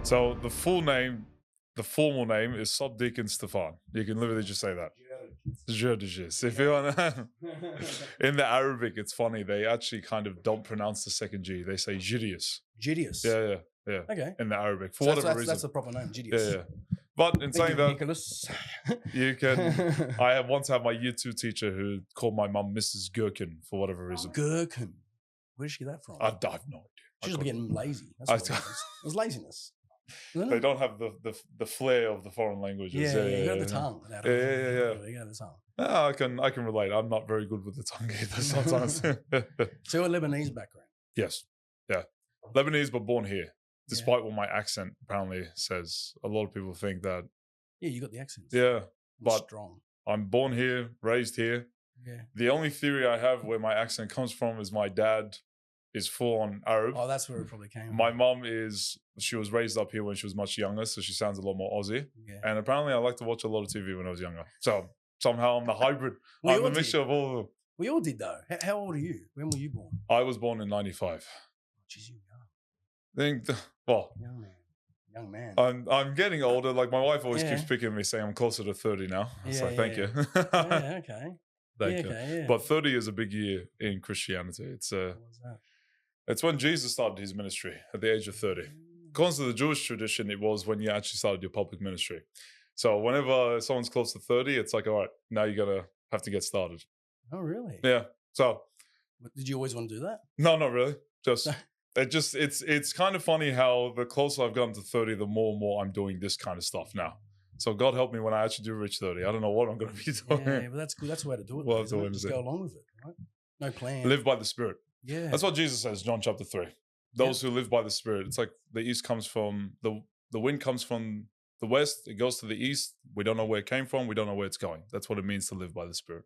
So the formal name is Subdeacon Stefan. You can literally just say that. Gerges. If you want in the Arabic, it's funny. They actually kind of don't pronounce the second G. They say Gideus. Gideus. Yeah. Okay. In the Arabic, for So whatever reason. That's the proper name, Gideus. Yeah. But in saying that, Nicholas. you can. I once had my year 2 teacher who called my mum Mrs. Gherkin for whatever reason. Gherkin. Where did she get that from? I have no idea. She's just getting lazy. That's what it was. It was laziness. They don't have the flair of the foreign languages. You got the tongue. Yeah. You got the tongue. No, I can relate. I'm not very good with the tongue either sometimes. So a Lebanese background. Yes. Yeah. Lebanese, but born here. Despite what my accent apparently says. A lot of people think that. Yeah, you got the accent. Yeah. But strong. I'm born here, raised here. Yeah. The only theory I have where my accent comes from is my dad is full on Arab. Oh, that's where it probably came from. My mum she was raised up here when she was much younger, so she sounds a lot more Aussie. Yeah. And apparently I like to watch a lot of TV when I was younger. So somehow I'm the hybrid. I'm the mixture of all of them. We all did though. How old are you? When were you born? I was born in 95. Jeez, you young. Young man. I'm getting older. Like my wife always keeps picking me, saying I'm closer to 30 now. So thank you. Yeah, okay. Thank you. Okay, yeah. But 30 is a big year in Christianity. It's What's that? It's when Jesus started his ministry at the age of 30. According to the Jewish tradition, it was when you actually started your public ministry. So whenever someone's close to 30, it's like, all right, now you're going to have to get started. Oh, really? Yeah. So. Did you always want to do that? No, not really. It's kind of funny how the closer I've gotten to 30, the more and more I'm doing this kind of stuff now. So God help me when I actually do reach 30. I don't know what I'm going to be doing. Yeah, but that's good. That's the way to do it. Well, just go along with it, right? No plan. Live by the Spirit. Yeah. That's what Jesus says, John chapter 3. Those who live by the Spirit. It's like the east comes from, the wind comes from the west. It goes to the east. We don't know where it came from. We don't know where it's going. That's what it means to live by the Spirit.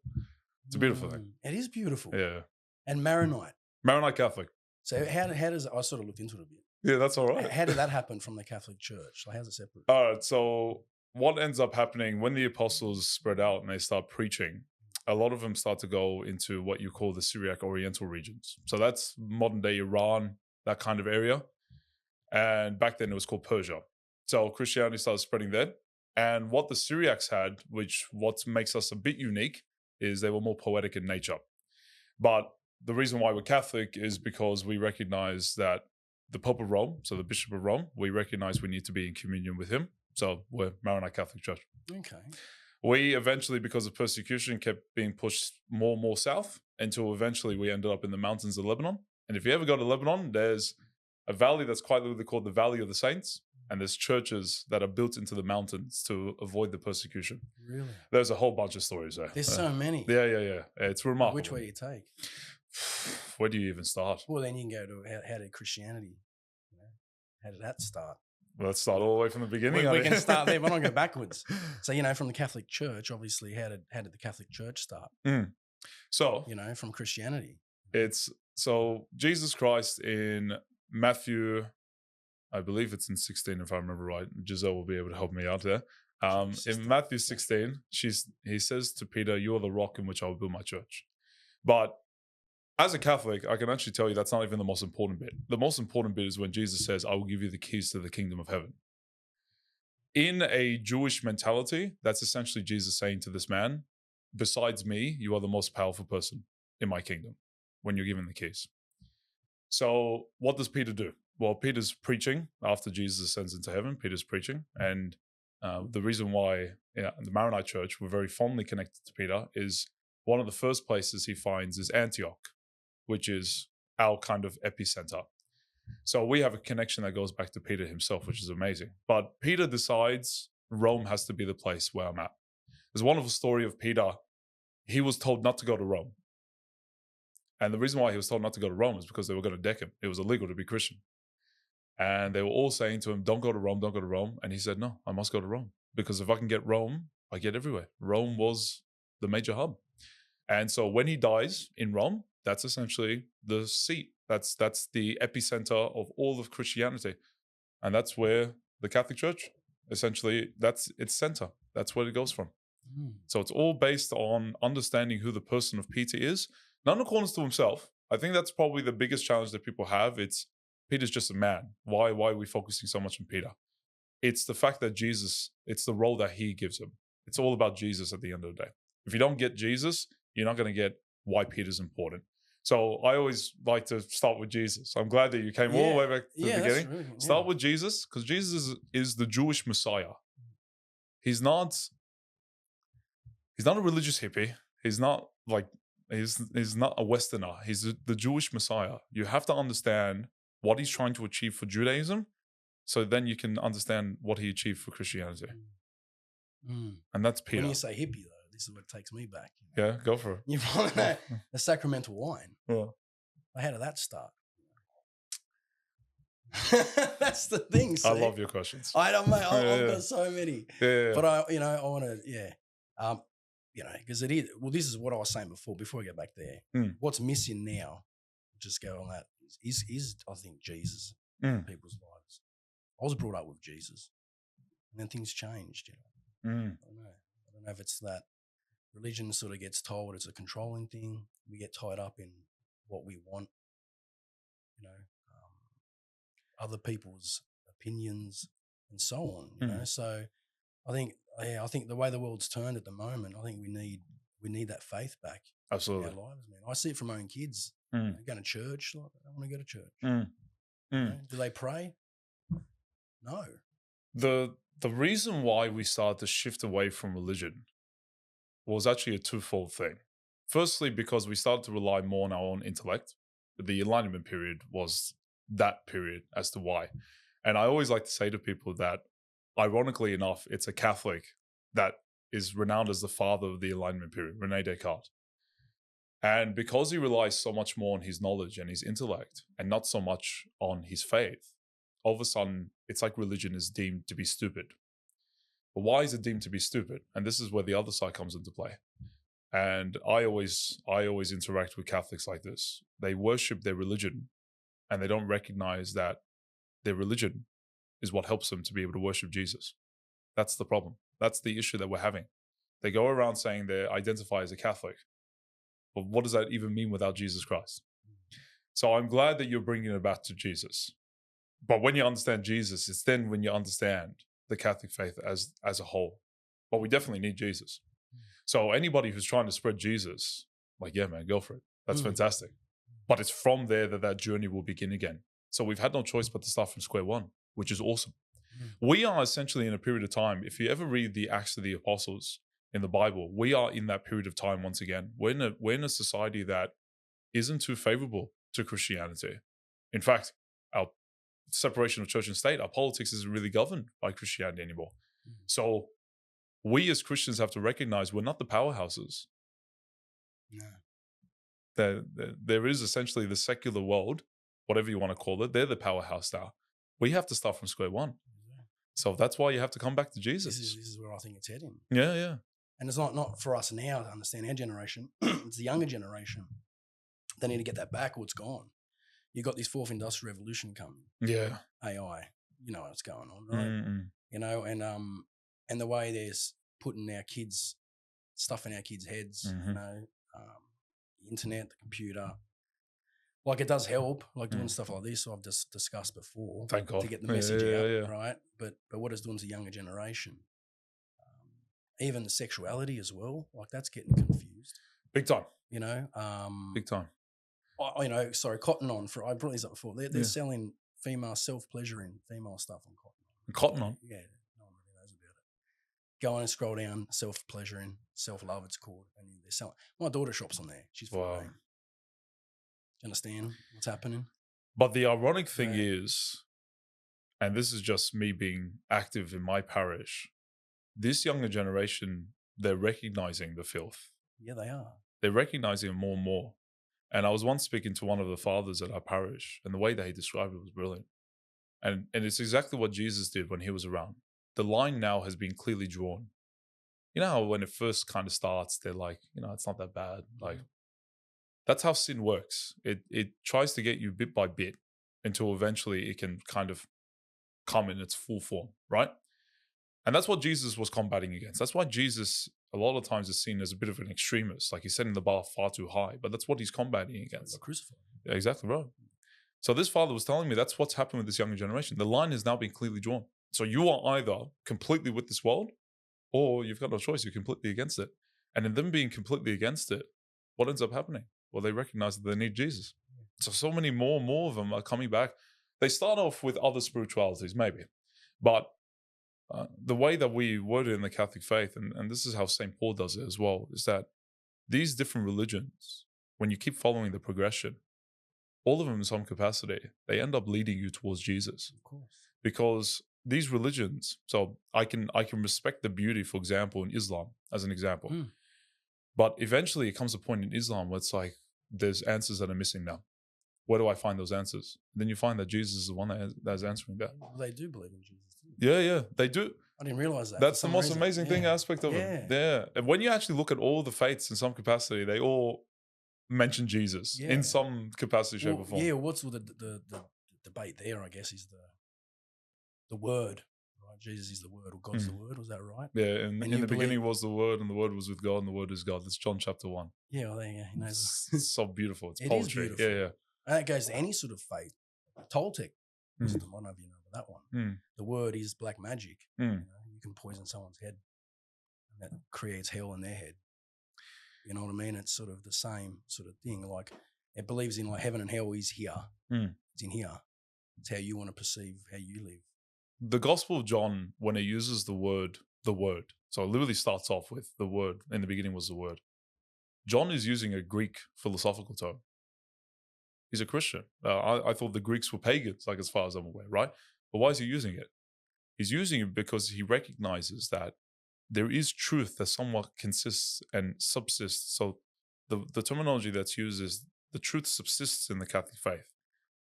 It's a beautiful thing. It is beautiful. Yeah. And Maronite. Maronite Catholic. So how does, I sort of looked into it a bit. Yeah, that's all right. How did that happen from the Catholic Church? Like, how's it separate? All right. So what ends up happening when the apostles spread out and they start preaching, a lot of them start to go into what you call the Syriac Oriental regions. So that's modern day Iran, that kind of area. And back then it was called Persia. So Christianity started spreading there. And what the Syriacs had, what makes us a bit unique, is they were more poetic in nature. But the reason why we're Catholic is because we recognize that the Pope of Rome, so the Bishop of Rome, we recognize we need to be in communion with him. So we're Maronite Catholic Church. Okay. We eventually, because of persecution, kept being pushed more and more south until eventually we ended up in the mountains of Lebanon. And if you ever go to Lebanon, there's a valley that's quite literally called the Valley of the Saints. And there's churches that are built into the mountains to avoid the persecution. Really? There's a whole bunch of stories there. There's so many. Yeah. It's remarkable. Which way do you take? Where do you even start? Well, then you can go to how did Christianity, how did that start? Well, let's start all the way from the beginning. We can start there. Why not go backwards? So, from the Catholic Church, obviously, how did the Catholic Church start? So, from Christianity. So Jesus Christ in Matthew, I believe it's in 16, if I remember right. Giselle will be able to help me out there. In Matthew 16, he says to Peter, "You are the rock in which I will build my church." But as a Catholic, I can actually tell you that's not even the most important bit. The most important bit is when Jesus says, "I will give you the keys to the kingdom of heaven." In a Jewish mentality, that's essentially Jesus saying to this man, "Besides me, you are the most powerful person in my kingdom when you're given the keys." So what does Peter do? Well, Peter's preaching after Jesus ascends into heaven. Peter's preaching. And the reason why the Maronite Church, we're very fondly connected to Peter, is one of the first places he finds is Antioch, which is our kind of epicenter. So we have a connection that goes back to Peter himself, which is amazing. But Peter decides Rome has to be the place where I'm at. There's a wonderful story of Peter. He was told not to go to Rome. And the reason why he was told not to go to Rome is because they were going to deck him. It was illegal to be Christian. And they were all saying to him, "Don't go to Rome, don't go to Rome." And he said, "No, I must go to Rome. Because if I can get Rome, I get everywhere." Rome was the major hub. And so when he dies in Rome, that's essentially the seat. That's the epicenter of all of Christianity. And that's where the Catholic Church, essentially, that's its center. That's where it goes from. So it's all based on understanding who the person of Peter is, not in accordance to himself. I think that's probably the biggest challenge that people have. It's Peter's just a man. Why are we focusing so much on Peter? It's the fact that Jesus, it's the role that he gives him. It's all about Jesus at the end of the day. If you don't get Jesus, you're not going to get why Peter's important. So I always like to start with Jesus. I'm glad that you came all the way back to the beginning. Really, Start with Jesus, because Jesus is the Jewish Messiah. He's not a religious hippie. He's not like he's not a Westerner. He's the Jewish Messiah. You have to understand what he's trying to achieve for Judaism, so then you can understand what he achieved for Christianity. And that's Peter. When you say hippie, though, this is what takes me back. Yeah, go for it. You find that the sacramental wine. Yeah. How did that start? That's the thing. See? I love your questions. I don't, mate. I've got so many. Yeah. But I want to, because it is. Well, this is what I was saying before we get back there. What's missing now? Just go on that. Is I think Jesus in people's lives. I was brought up with Jesus, and then things changed. I don't know if it's that religion sort of gets told it's a controlling thing. We get tied up in what we want, other people's opinions and so on. You know, so I think the way the world's turned at the moment, I think we need that faith back. Absolutely. In our lives, man. I see it from my own kids. Going to church, like, I want to go to church. Do they pray? No. The reason why we started to shift away from religion was actually a twofold thing. Firstly, because we started to rely more on our own intellect. The Enlightenment period was that period as to why. And I always like to say to people that, ironically enough, it's a Catholic that is renowned as the father of the Enlightenment period, René Descartes. And because he relies so much more on his knowledge and his intellect and not so much on his faith, all of a sudden, it's like religion is deemed to be stupid. But why is it deemed to be stupid? And this is where the other side comes into play. And I always interact with Catholics like this. They worship their religion and they don't recognize that their religion is what helps them to be able to worship Jesus. That's the problem. That's the issue that we're having. They go around saying they identify as a Catholic. But what does that even mean without Jesus Christ? So I'm glad that you're bringing it back to Jesus. But when you understand Jesus, it's then when you understand the Catholic faith as a whole. But we definitely need Jesus. So anybody who's trying to spread Jesus, like, yeah, man, go for it. That's fantastic. But it's from there that journey will begin again. So we've had no choice but to start from square one, which is awesome. We are essentially in a period of time. If you ever read the Acts of the Apostles in the Bible, we are in that period of time once again. We're in a society that isn't too favorable to Christianity. In fact, our separation of church and state, our politics isn't really governed by Christianity anymore. So we as Christians have to recognize we're not the powerhouses. There is essentially the secular world, whatever you want to call it. They're the powerhouse now. We have to start from square one. So that's why you have to come back to Jesus. This is where I think it's heading. Yeah. And it's not for us now to understand our generation. It's the younger generation. They need to get that back or it's gone. You got this fourth industrial revolution coming. Yeah. AI. You know what's going on, right? You know, and the way there's putting our kids, stuff in our kids' heads, you know, the internet, the computer. Like it does help, like doing stuff like this I've just discussed before. Thank God. To get the message out, right? But what it's doing to the younger generation. Even the sexuality as well, like that's getting confused. Big time. You know? Big time. Cotton On, I brought these up before. They're selling female self-pleasuring female stuff on Cotton On. Cotton On? Yeah, no one really knows about it. Go on and scroll down, self-pleasuring, self-love it's called. And they're selling. My daughter shops on there. She's 14. You understand what's happening? But the ironic thing is, and this is just me being active in my parish, this younger generation, they're recognizing the filth. Yeah, they are. They're recognizing it more and more. And I was once speaking to one of the fathers at our parish, and the way that he described it was brilliant. And it's exactly what Jesus did when he was around. The line now has been clearly drawn. You know how when it first kind of starts, they're like, you know, it's not that bad. Like, that's how sin works. It tries to get you bit by bit until eventually it can kind of come in its full form, right? And that's what Jesus was combating against. That's why Jesus, a lot of times, is seen as a bit of an extremist. Like he's setting the bar far too high, but that's what he's combating against. Crucified. Yeah, exactly right. So this father was telling me that's what's happened with this younger generation. The line has now been clearly drawn. So you are either completely with this world, or you've got no choice. You're completely against it. And in them being completely against it, what ends up happening? Well, they recognize that they need Jesus. So many more of them are coming back. They start off with other spiritualities, maybe. But the way that we word it in the Catholic faith, and this is how St. Paul does it as well, is that these different religions, when you keep following the progression, all of them in some capacity, they end up leading you towards Jesus. Of course. Because these religions, so I can respect the beauty, for example, in Islam, as an example. But eventually it comes a point in Islam where it's like, there's answers that are missing now. Where do I find those answers? Then you find that Jesus is the one that's answering that. Well, they do believe in Jesus. Yeah, they do. I didn't realize that. That's the most amazing thing aspect of it. Yeah. And when you actually look at all the faiths in some capacity, they all mention Jesus in some capacity, shape, or form. Yeah, what's the debate there, I guess, is the word. Right? Jesus is the word, or God's the word. Was that right? Yeah, and in the beginning was the word, and the word was with God, and the word is God. That's John chapter 1. Yeah, well, there you go. He knows. It's so beautiful. It's poetry. Is beautiful. Yeah. And that goes to any sort of faith. Toltec wisdom. I don't know if you know about that one. The word is black magic. You know, you can poison someone's head, and that creates hell in their head. You know what I mean? It's sort of the same sort of thing. Like, it believes in like heaven and hell is here. It's in here. It's how you want to perceive how you live. The Gospel of John, when it uses the word, so it literally starts off with the word. In the beginning was the word. John is using a Greek philosophical term. He's a Christian. I thought the Greeks were pagans, like as far as I'm aware, right? But why is he using it? He's using it because he recognizes that there is truth that somewhat consists and subsists. So the terminology that's used is the truth subsists in the Catholic faith,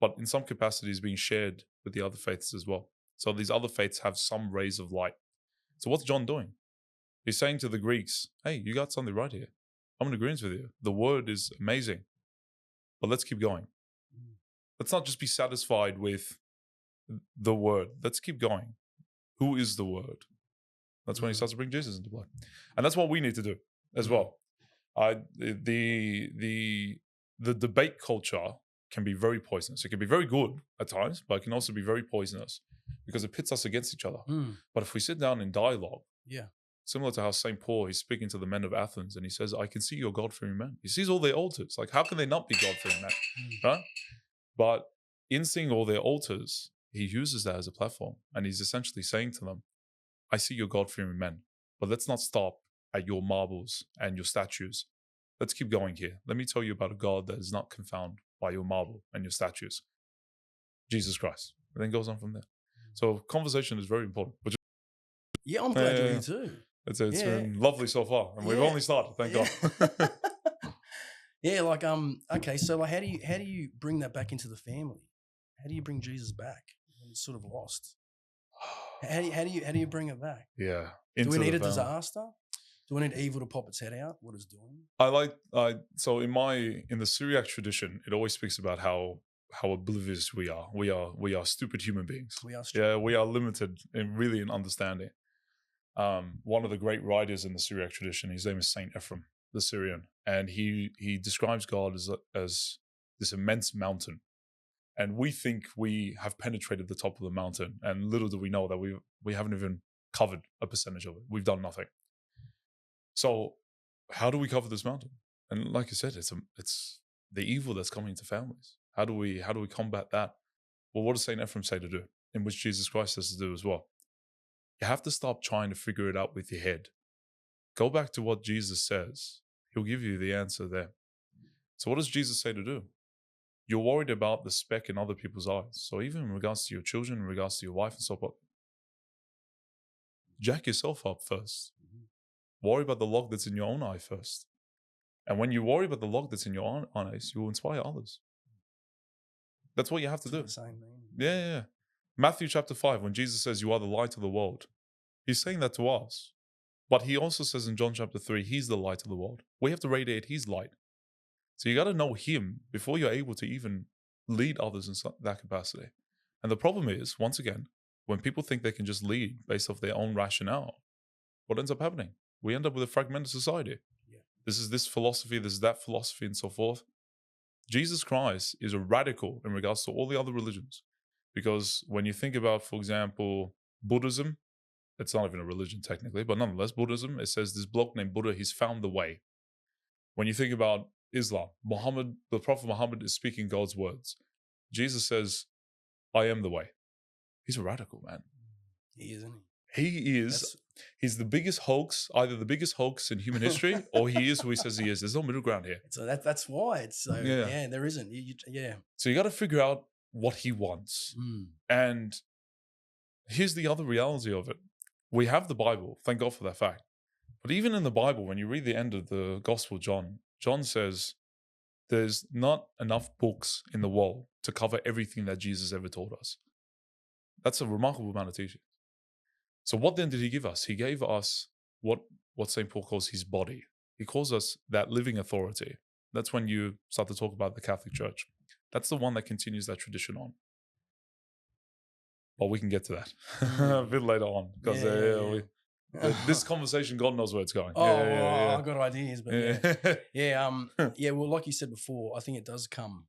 but in some capacity is being shared with the other faiths as well. So these other faiths have some rays of light. So what's John doing? He's saying to the Greeks, hey, you got something right here. I'm in agreement with you. The word is amazing, but let's keep going. Let's not just be satisfied with the word. Let's keep going. Who is the word? That's when he starts to bring Jesus into play. And that's what we need to do as well. The debate culture can be very poisonous. It can be very good at times, but it can also be very poisonous because it pits us against each other. But if we sit down in dialogue, similar to how St. Paul, he's speaking to the men of Athens and he says, I can see your God-fearing men. He sees all their altars. Like, how can they not be God-fearing men? Right? But in seeing all their altars, he uses that as a platform. And he's essentially saying to them, I see your God-fearing men, but let's not stop at your marbles and your statues. Let's keep going here. Let me tell you about a God that is not confounded by your marble and your statues. Jesus Christ. And then goes on from there. So conversation is very important. But I'm glad you're here too. It's been lovely so far. And we've only started, thank God. Okay, so like how do you bring that back into the family? How do you bring Jesus back when it's sort of lost? How do you bring it back? Yeah. Do we need a disaster? Do we need evil to pop its head out? What it's doing? So in the Syriac tradition, it always speaks about how oblivious we are. We are stupid human beings. We are stupid. Yeah, we are limited in understanding. One of the great writers in the Syriac tradition, his name is Saint Ephrem, the Syrian, and he describes God as this immense mountain. And we think we have penetrated the top of the mountain, and little do we know that we haven't even covered a percentage of it. We've done nothing. So how do we cover this mountain? And like I said, it's the evil that's coming to families. How do we combat that? Well, what does Saint Ephrem say to do? In which Jesus Christ says to do as well. You have to stop trying to figure it out with your head. Go back to what Jesus says. He'll give you the answer there. So what does Jesus say to do? You're worried about the speck in other people's eyes. So even in regards to your children, in regards to your wife and so forth, jack yourself up first. Worry about the log that's in your own eye first. And when you worry about the log that's in your own eyes, you will inspire others. That's what you have to do. The same thing. Yeah. Matthew chapter 5, when Jesus says you are the light of the world, he's saying that to us. But he also says in John chapter 3, he's the light of the world. We have to radiate his light. So you got to know him before you're able to even lead others in that capacity. And the problem is, once again, when people think they can just lead based off their own rationale, what ends up happening? We end up with a fragmented society. Yeah. This is this philosophy, this is that philosophy, and so forth. Jesus Christ is a radical in regards to all the other religions. Because when you think about, for example, Buddhism, it's not even a religion technically, but nonetheless, Buddhism, it says this bloke named Buddha, he's found the way. When you think about Islam, Muhammad, the Prophet Muhammad is speaking God's words. Jesus says, I am the way. He's a radical, man. He is, isn't he? He is. He's the biggest hoax, either the biggest hoax in human history, or he is who he says he is. There's no middle ground here. So that's why it's so, yeah, there isn't. So you got to figure out what he wants. And here's the other reality of it. We have the Bible. Thank God for that fact. But even in the Bible, when you read the end of the Gospel of John, John says there's not enough books in the world to cover everything that Jesus ever taught us. That's a remarkable amount of teaching. So what then did he give us? He gave us what St. Paul calls his body. He calls us that living authority. That's when you start to talk about the Catholic Church. That's the one that continues that tradition on. But we can get to that a bit later on. Because this conversation, God knows where it's going. I've got ideas. But well, like you said before, I think it does come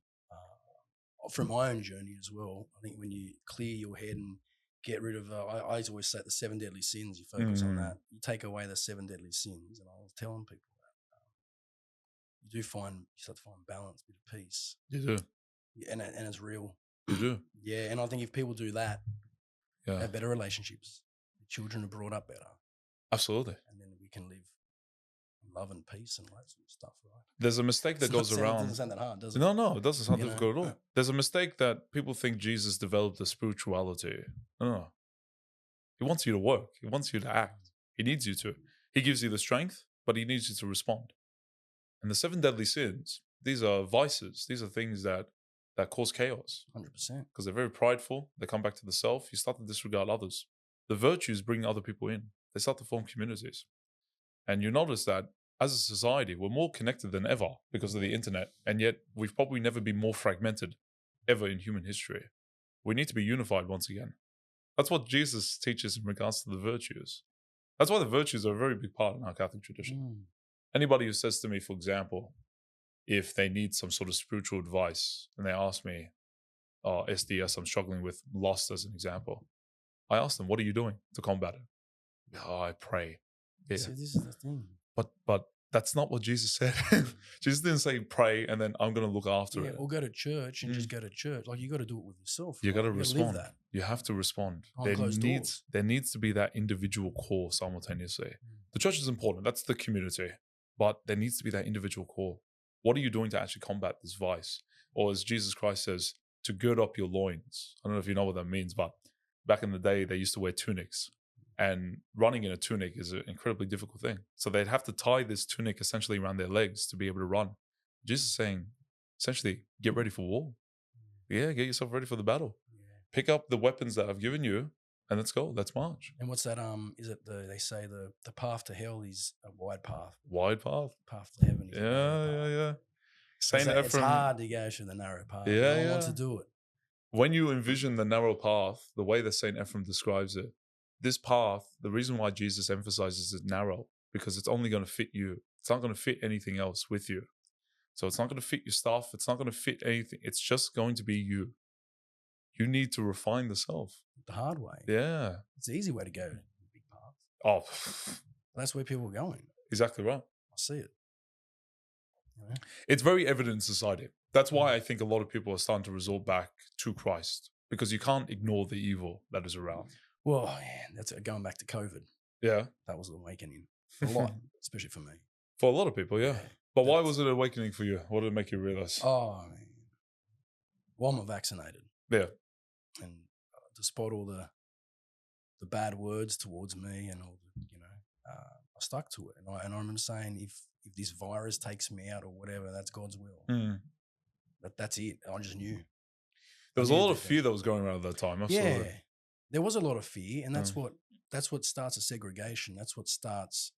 from my own journey as well. I think when you clear your head and get rid of, I always say the 7 deadly sins, you focus on that. You take away the 7 deadly sins. And I was telling people that you start to find balance, a bit of peace. You do. And it's real. You do. Yeah, and I think if people do that, they have better relationships. The children are brought up better. Absolutely. And then we can live in love and peace and all that sort of stuff, right? There's a mistake that goes around. It doesn't sound that hard, does it? No, it doesn't sound difficult at all. There's a mistake that people think Jesus developed a spirituality. No. He wants you to work. He wants you to act. He needs you to. He gives you the strength, but he needs you to respond. And the 7 deadly sins, these are vices. These are things that cause chaos. 100%. Because they're very prideful. They come back to the self. You start to disregard others. The virtues bring other people in. They start to form communities. And you notice that as a society, we're more connected than ever because of the internet. And yet we've probably never been more fragmented ever in human history. We need to be unified once again. That's what Jesus teaches in regards to the virtues. That's why the virtues are a very big part in our Catholic tradition. Anybody who says to me, for example, if they need some sort of spiritual advice and they ask me, SDS, I'm struggling with lust as an example. I ask them, what are you doing to combat it? I pray. Yeah. So this is the thing. But that's not what Jesus said. Jesus didn't say pray and then I'm going to look after it. Or go to church and just go to church. Like you got to do it with yourself. You got to respond. Live that. You have to respond. Doors. There needs to be that individual call simultaneously. The church is important. That's the community. But there needs to be that individual call. What are you doing to actually combat this vice? Or as Jesus Christ says, to gird up your loins. I don't know if you know what that means, but back in the day, they used to wear tunics. And running in a tunic is an incredibly difficult thing. So they'd have to tie this tunic essentially around their legs to be able to run. Jesus is saying, essentially, get ready for war. Yeah, get yourself ready for the battle. Pick up the weapons that I've given you and let's go. Let's march. And what's that? Is it they say the path to hell is a wide path. Wide path? Path to heaven is a narrow path. Yeah. Saint Ephraim. It's hard to go through the narrow path. Yeah, I want to do it. When you envision the narrow path, the way that Saint Ephraim describes it, this path, the reason why Jesus emphasizes it narrow, because it's only going to fit you. It's not going to fit anything else with you. So it's not going to fit your stuff. It's not going to fit anything. It's just going to be you. You need to refine the self. The hard way. Yeah. It's the easy way to go. Big path. Oh. That's where people are going. Exactly right. I see it. Yeah. It's very evident in society. That's why I think a lot of people are starting to resort back to Christ, because you can't ignore the evil that is around. Well, man, that's going back to COVID. Yeah. That was an awakening. A lot, especially for me. For a lot of people, yeah. But why was it an awakening for you? What did it make you realize? Oh, man. Well, I'm vaccinated. Yeah. And despite all the bad words towards me and all the, I stuck to it. And I remember saying, if this virus takes me out or whatever, that's God's will. That's it. I just knew. There was a lot of fear that was going around at that time. Absolutely. Yeah. There was a lot of fear, and that's what starts a segregation. That's what starts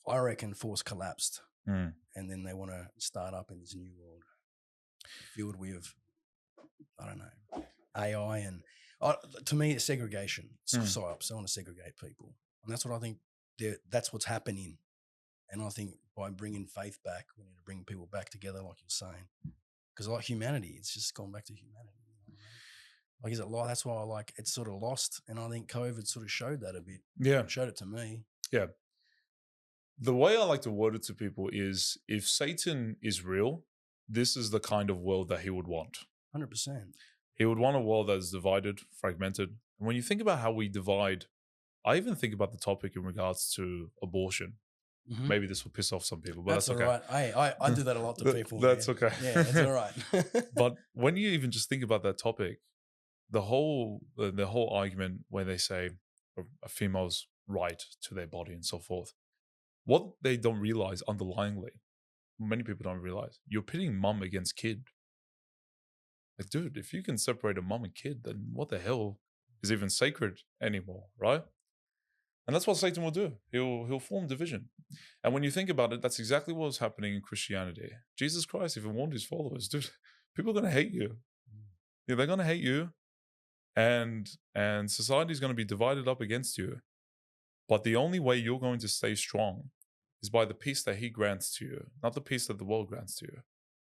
I reckon force collapsed, and then they want to start up in this new world filled with, I don't know, AI and to me it's segregation. Psyops. They want to segregate people, and that's what I think. That's what's happening, and I think by bringing faith back, we need to bring people back together, like you're saying, because like humanity, it's just gone back to humanity. Like, is it lost? That's why it's sort of lost. And I think COVID sort of showed that a bit. Yeah. It showed it to me. Yeah. The way I like to word it to people is, if Satan is real, this is the kind of world that he would want. 100%. He would want a world that is divided, fragmented. And when you think about how we divide, I even think about the topic in regards to abortion. Mm-hmm. Maybe this will piss off some people, but that's okay. All right. I do that a lot to people. That's okay. Yeah, that's all right. But when you even just think about that topic, the whole argument where they say a female's right to their body and so forth, what they don't realize underlyingly, many people don't realize, you're pitting mum against kid. Like, dude, if you can separate a mum and kid, then what the hell is even sacred anymore, right? And that's what Satan will do. He'll form division. And when you think about it, that's exactly what was happening in Christianity. Jesus Christ even warned his followers, dude, people are going to hate you. Yeah, they're going to hate you. And society is going to be divided up against you. But the only way you're going to stay strong is by the peace that he grants to you, not the peace that the world grants to you.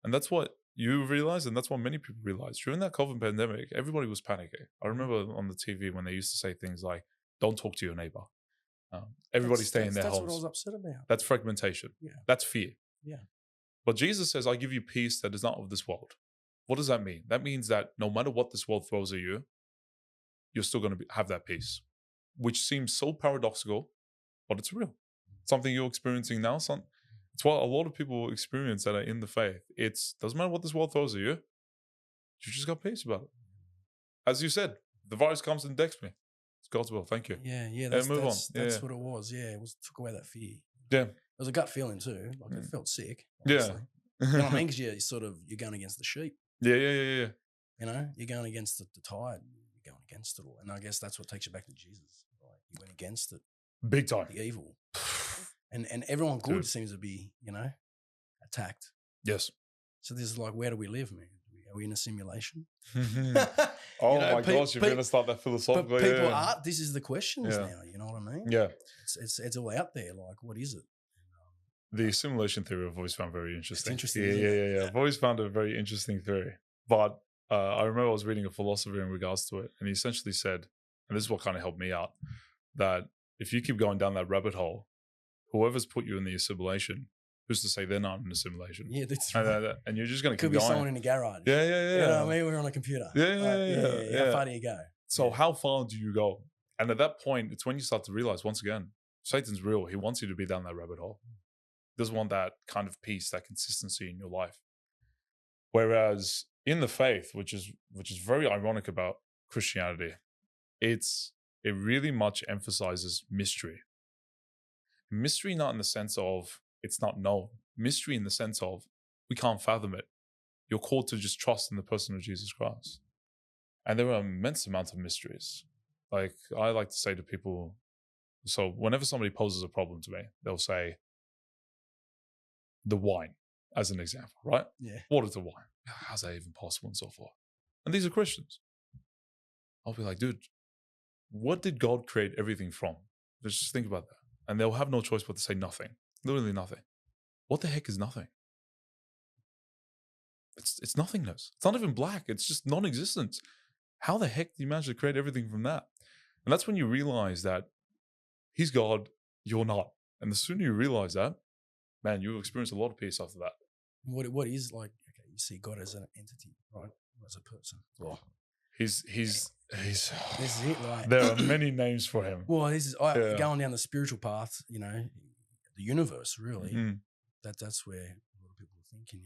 And that's what you realize, and that's what many people realize. During that COVID pandemic, everybody was panicking. I remember on the TV when they used to say things like, don't talk to your neighbor. Everybody stay in their homes. That's what I was upset about. That's fragmentation. Yeah. That's fear. Yeah. But Jesus says, I give you peace that is not of this world. What does that mean? That means that no matter what this world throws at you, you're still going to have that peace, which seems so paradoxical, but it's real. Something you're experiencing now, it's what a lot of people experience that are in the faith. It doesn't matter what this world throws at you, you just got peace about it. As you said, the virus comes and decks me. It's God's will. Thank you. Yeah. That's what it was. Yeah, it took away that fear. Yeah. It was a gut feeling too. Like, it felt sick. Obviously. Yeah. You know what I mean? Because you're going against the sheep. Yeah. You know, you're going against the tide. You're going against it all. And I guess that's what takes you back to Jesus. Like, he went against it. Big time. The evil. And everyone good seems to be, attacked. Yes. So this is like, where do we live, man? Are we in a simulation? Oh my gosh, you're going to start that philosophical. But people are. This is the questions now. You know what I mean? Yeah. It's all out there. Like, what is it? The simulation theory I've always found very interesting. It's interesting. Yeah. I've always found it a very interesting theory. But I remember I was reading a philosopher in regards to it, and he essentially said, and this is what kind of helped me out, that if you keep going down that rabbit hole, whoever's put you in the assimilation, who's to say they're not in a simulation? Yeah, that's right. And you're just going to keep going. Could be going. someone in a garage. Yeah. You know what I mean? We're on a computer. Yeah. How far do you go? So how far do you go? And at that point, it's when you start to realize, once again, Satan's real. He wants you to be down that rabbit hole. He doesn't want that kind of peace, that consistency in your life. Whereas in the faith, which is very ironic about Christianity, it really much emphasizes mystery. Mystery not in the sense of it's not known. Mystery in the sense of we can't fathom it. You're called to just trust in the person of Jesus Christ. And there are immense amounts of mysteries. Like, I like to say to people, so whenever somebody poses a problem to me, they'll say, the wine, as an example, right? Yeah. What is the wine? How's that even possible, and so forth? And these are Christians. I'll be like, dude, what did God create everything from? Just think about that. And they'll have no choice but to say nothing. Literally nothing. What the heck is nothing? It's nothingness. It's not even black. It's just non-existence. How the heck do you manage to create everything from that? And that's when you realize that he's God, you're not. And the sooner you realize that, man, you'll experience a lot of peace after that. What is, like, okay, you see God as an entity, right? As a person. Well, he's this is it, like, there are many names for him. Well, this is going down the spiritual path, the universe, really. Mm. That's where a lot of people are thinking,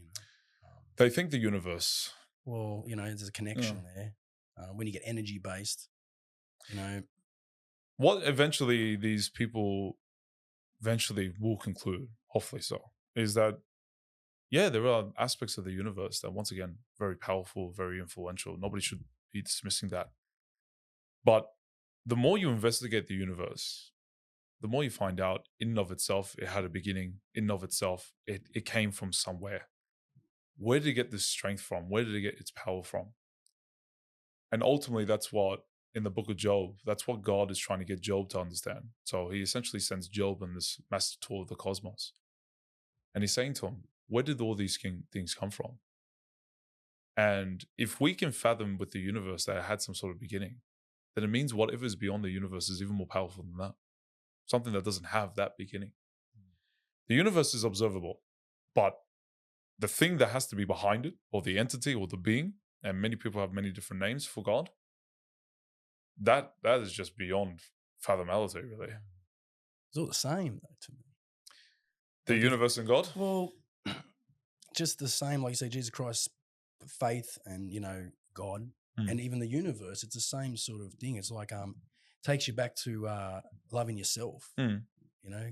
They think the universe. Well, there's a connection there. When you get energy based, What eventually these people will conclude, hopefully so, is that, there are aspects of the universe that, once again, very powerful, very influential. Nobody should be dismissing that. But the more you investigate the universe, the more you find out, in and of itself, it had a beginning. In and of itself, it came from somewhere. Where did it get this strength from? Where did it get its power from? And ultimately, that's what, in the book of Job, that's what God is trying to get Job to understand. So he essentially sends Job on this master tour of the cosmos. And he's saying to him, where did all these things come from? And if we can fathom with the universe that it had some sort of beginning, then it means whatever is beyond the universe is even more powerful than that. Something that doesn't have that beginning. The universe is observable, but the thing that has to be behind it, or the entity or the being, and many people have many different names for God, that is just beyond fathomability, really. It's all the same, though, to me. The universe and God? Well, just the same, like you say, Jesus Christ, faith and, God, and even the universe, it's the same sort of thing. It's like takes you back to loving yourself.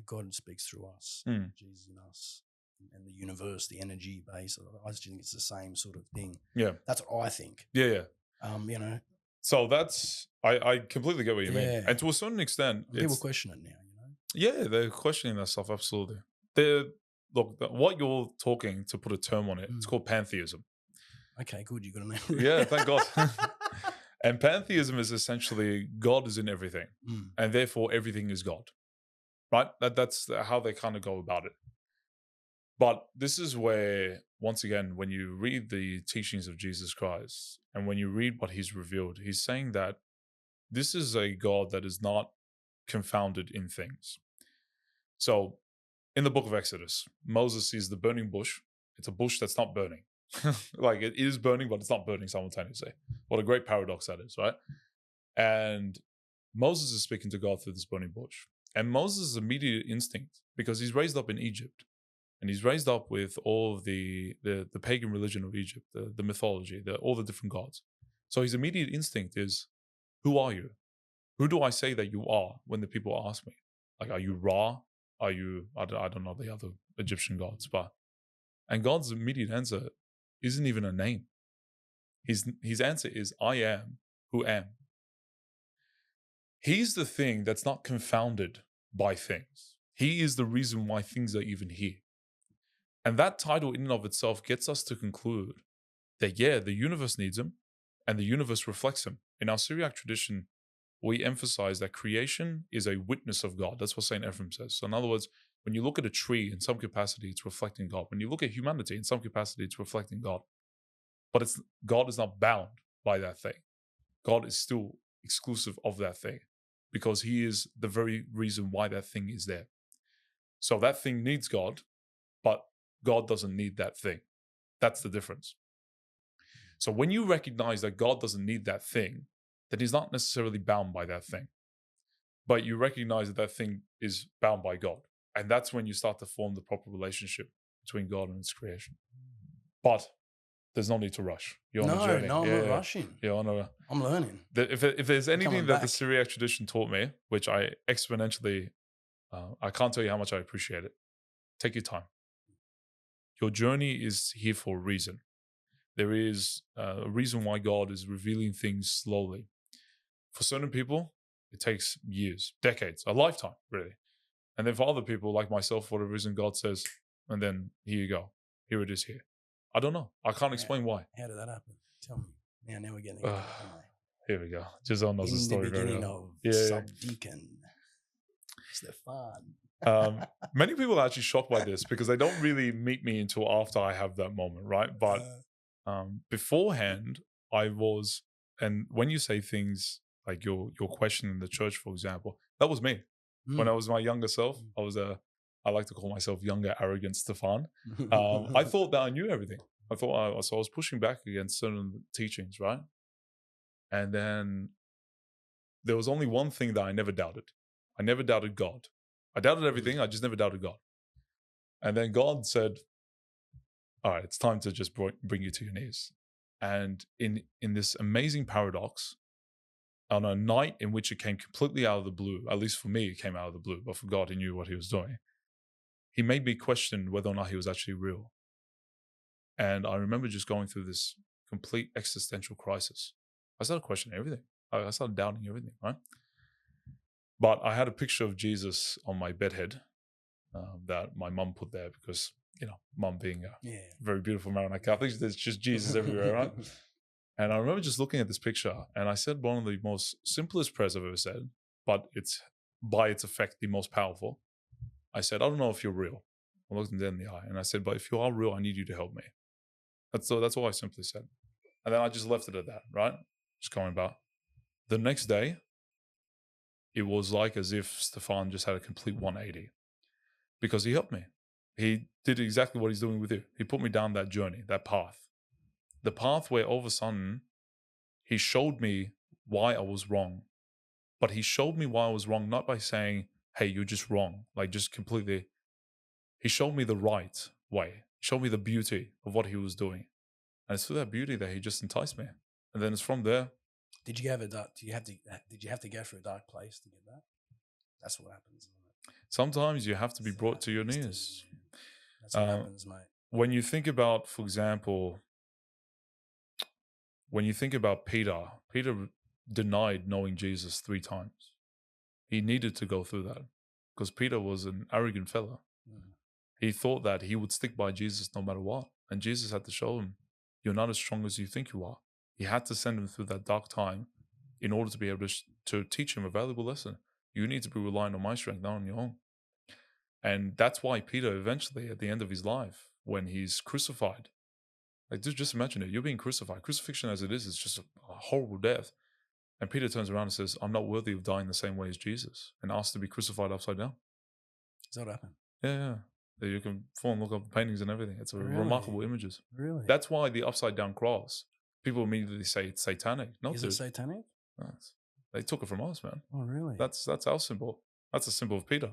God speaks through us, Jesus in us, and the universe, the energy base. I just think it's the same sort of thing. Yeah. That's what I think. Yeah. So that's, I completely get what you mean. And to a certain extent, people question it now, Yeah, they're questioning that stuff, absolutely. Look, what you're talking, to put a term on it, it's called pantheism. Okay, good. You got a name. Yeah, thank God. And pantheism is essentially God is in everything, and therefore everything is God. Right? That's how they kind of go about it. But this is where, once again, when you read the teachings of Jesus Christ, and when you read what he's revealed, he's saying that this is a God that is not confounded in things. So, in the book of Exodus, Moses sees the burning bush. It's a bush that's not burning. Like, it is burning, but it's not burning simultaneously. What a great paradox that is, right? And Moses is speaking to God through this burning bush. And Moses' immediate instinct, because he's raised up in Egypt, and he's raised up with all of the pagan religion of Egypt, the mythology, all the different gods. So his immediate instinct is, who are you? Who do I say that you are when the people ask me? Like, are you Ra? Are you, I don't know the other Egyptian gods, and God's immediate answer isn't even a name. His answer is, I am who am. He's the thing that's not confounded by things. He is the reason why things are even here. And that title in and of itself gets us to conclude that, yeah, the universe needs him, and the universe reflects him. In our Syriac tradition, we emphasize that creation is a witness of God. That's what St. Ephraim says. So in other words, when you look at a tree, in some capacity, it's reflecting God. When you look at humanity, in some capacity, it's reflecting God. But God is not bound by that thing. God is still exclusive of that thing, because he is the very reason why that thing is there. So that thing needs God, but God doesn't need that thing. That's the difference. So when you recognize that God doesn't need that thing, then he's not necessarily bound by that thing. But you recognize that that thing is bound by God. And that's when you start to form the proper relationship between God and its creation. But there's no need to rush. You're on a journey. No, I'm not rushing. I'm learning. If there's anything that the Syriac tradition taught me, which I exponentially, I can't tell you how much I appreciate it. Take your time. Your journey is here for a reason. There is a reason why God is revealing things slowly. For certain people, it takes years, decades, a lifetime, really. And then for other people, like myself, for whatever reason, God says, and then here you go. Here it is here. I don't know. I can't explain why. How did that happen? Tell me. Now we're getting here we go. Giselle knows the story very well. In the beginning of Subdeacon Stefan. Many people are actually shocked by this because they don't really meet me until after I have that moment, right? But beforehand, I was, and when you say things like your question in the church, for example, that was me. When I was my younger self, I like to call myself younger, arrogant Stefan. I thought that I knew everything. So I was pushing back against certain teachings, right? And then there was only one thing that I never doubted. I never doubted God. I doubted everything. I just never doubted God. And then God said, all right, it's time to just bring you to your knees. And in this amazing paradox, on a night in which it came completely out of the blue, at least for me, it came out of the blue, but for God, he knew what he was doing. He made me question whether or not he was actually real. And I remember just going through this complete existential crisis. I started questioning everything. I started doubting everything, right? But I had a picture of Jesus on my bedhead that my mum put there because, mum being a very beautiful Maronite Catholic, there's just Jesus everywhere, right? And I remember just looking at this picture, and I said one of the most simplest prayers I've ever said, but it's by its effect the most powerful. I said, I don't know if you're real. I looked him dead in the eye, and I said, but if you are real, I need you to help me. That's all I simply said. And then I just left it at that, right? Just going about. The next day, it was like as if Stefan just had a complete 180 because he helped me. He did exactly what he's doing with you. He put me down that journey, that path. The path where all of a sudden, he showed me why I was wrong. But he showed me why I was wrong, not by saying, hey, you're just wrong. Like just completely. He showed me the right way. He showed me the beauty of what he was doing. And it's through that beauty that he just enticed me. And then it's from there. Did you have a dark? Did you have to go through a dark place to get that? That's what happens, isn't it? Sometimes you have to be brought to your knees. That's what happens, mate. When you think about, for example, Peter denied knowing Jesus 3 times. He needed to go through that because Peter was an arrogant fella. Mm. He thought that he would stick by Jesus no matter what. And Jesus had to show him, you're not as strong as you think you are. He had to send him through that dark time in order to be able to teach him a valuable lesson. You need to be relying on my strength, not on your own. And that's why Peter eventually, at the end of his life, when he's crucified, like just imagine it, you're being crucified. Crucifixion as it is just a horrible death. And Peter turns around and says, I'm not worthy of dying the same way as Jesus, and asked to be crucified upside down. Does that happen? Yeah. You can fall and look up the paintings and everything. It's remarkable images. Really? That's why the upside down cross, people immediately say it's satanic. No, is it satanic? No, they took it from us, man. Oh, really? That's our symbol. That's a symbol of Peter.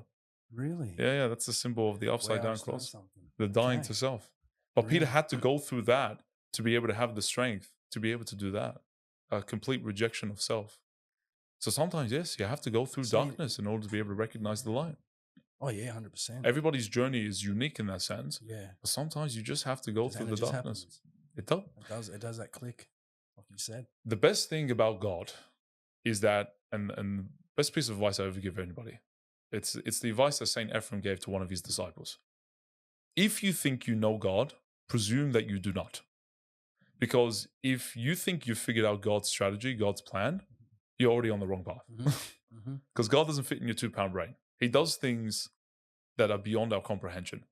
Really? Yeah. That's the symbol of the upside down cross. The dying to self. But Peter had to go through that to be able to have the strength to be able to do that. A complete rejection of self. So sometimes, yes, you have to go through darkness in order to be able to recognize the light. Oh, yeah, 100%. Everybody's journey is unique in that sense. Yeah. But sometimes you just have to go through the darkness. Happens. It does. It does that click, like you said. The best thing about God is that, and best piece of advice I ever give anybody, it's the advice that Saint Ephraim gave to one of his disciples. If you think you know God, presume that you do not. Because if you think you've figured out God's strategy, God's plan, you're already on the wrong path. Because God doesn't fit in your 2-pound brain. He does things that are beyond our comprehension.